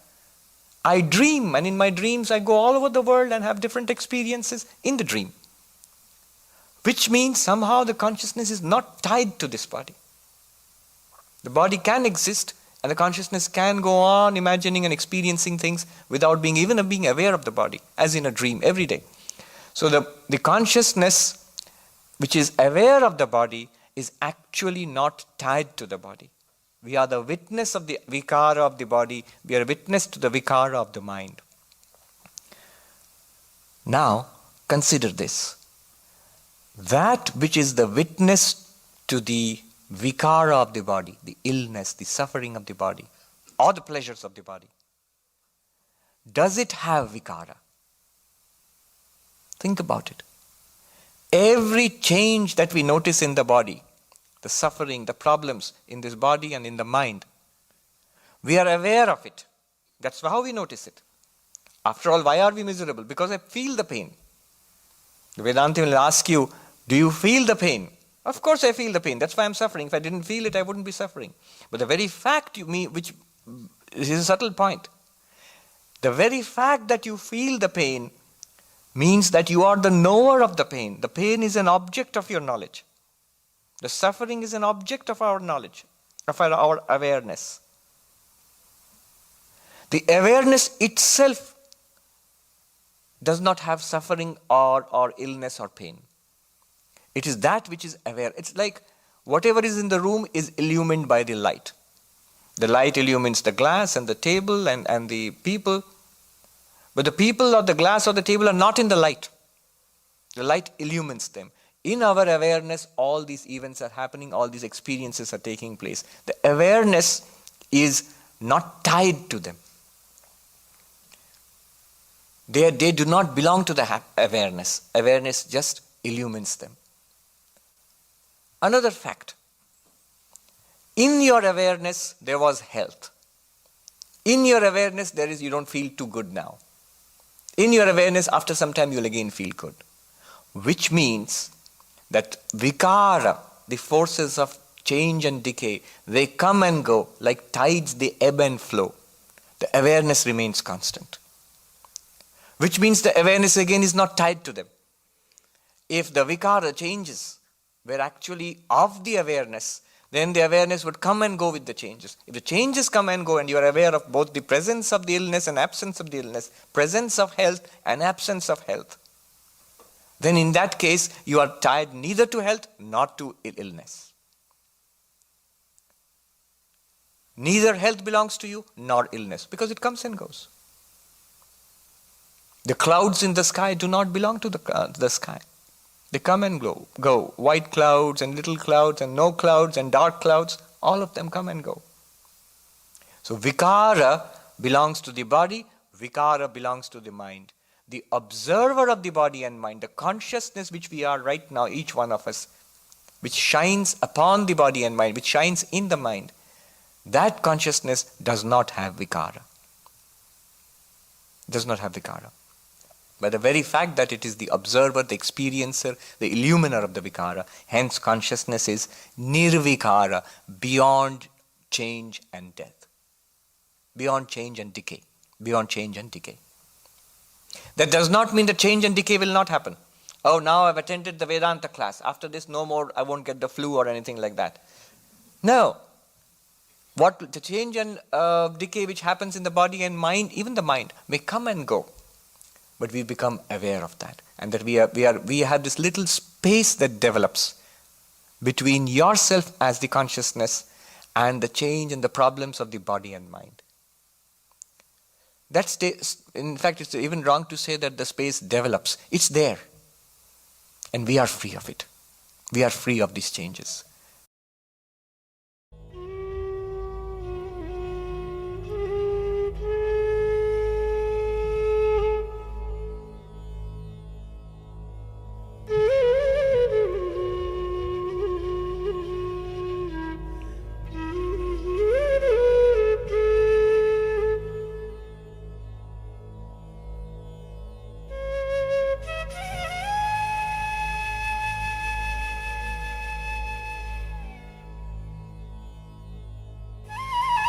I dream, and in my dreams I go all over the world and have different experiences in the dream. Which means somehow the consciousness is not tied to this body. The body can exist, and the consciousness can go on imagining and experiencing things without being aware of the body, as in a dream every day. So the consciousness which is aware of the body is actually not tied to the body. We are the witness of the vikara of the body. We are witness to the vikara of the mind. Now, consider this. That which is the witness to the vikara of the body, the illness, the suffering of the body, or the pleasures of the body, does it have vikara? Think about it. Every change that we notice in the body, the suffering, the problems in this body and in the mind, we are aware of it. That's how we notice it. After all, why are we miserable? Because I feel the pain. The Vedanta will ask you, do you feel the pain? Of course I feel the pain. That's why I'm suffering. If I didn't feel it, I wouldn't be suffering. But the very fact which is a subtle point, the very fact that you feel the pain means that you are the knower of the pain. The pain is an object of your knowledge. The suffering is an object of our knowledge, of our awareness. The awareness itself does not have suffering or illness or pain. It is that which is aware. It's like whatever is in the room is illumined by the light. The light illumines the glass and the table and the people. But the people or the glass or the table are not in the light. The light illumines them. In our awareness, all these events are happening, all these experiences are taking place. The awareness is not tied to them. They do not belong to the awareness. Awareness just illumines them. Another fact. In your awareness, there was health. In your awareness, you don't feel too good now. In your awareness, after some time, you'll again feel good. Which means that vikara, the forces of change and decay, they come and go like tides, they ebb and flow. The awareness remains constant. Which means the awareness again is not tied to them. If the vikara changes were actually of the awareness, then the awareness would come and go with the changes. If the changes come and go and you are aware of both the presence of the illness and absence of the illness, presence of health and absence of health, then in that case you are tied neither to health nor to illness. Neither health belongs to you nor illness, because it comes and goes. The clouds in the sky do not belong to the sky. They come and go. White clouds and little clouds and no clouds and dark clouds, all of them come and go. So vikara belongs to the body, vikara belongs to the mind. The observer of the body and mind, the consciousness which we are right now, each one of us, which shines upon the body and mind, which shines in the mind, that consciousness does not have vikara. Does not have vikara. By the very fact that it is the observer, the experiencer, the illuminer of the vikara, hence consciousness is nirvikara, beyond change and death, beyond change and decay, beyond change and decay. That does not mean that change and decay will not happen. Oh, now I've attended the Vedanta class. After this, no more, I won't get the flu or anything like that. No. What the change and decay which happens in the body and mind, even the mind, may come and go. But we become aware of that, and that we have this little space that develops between yourself as the consciousness and the change and the problems of the body and mind. In fact, it's even wrong to say that the space develops. It's there, and we are free of it. We are free of these changes.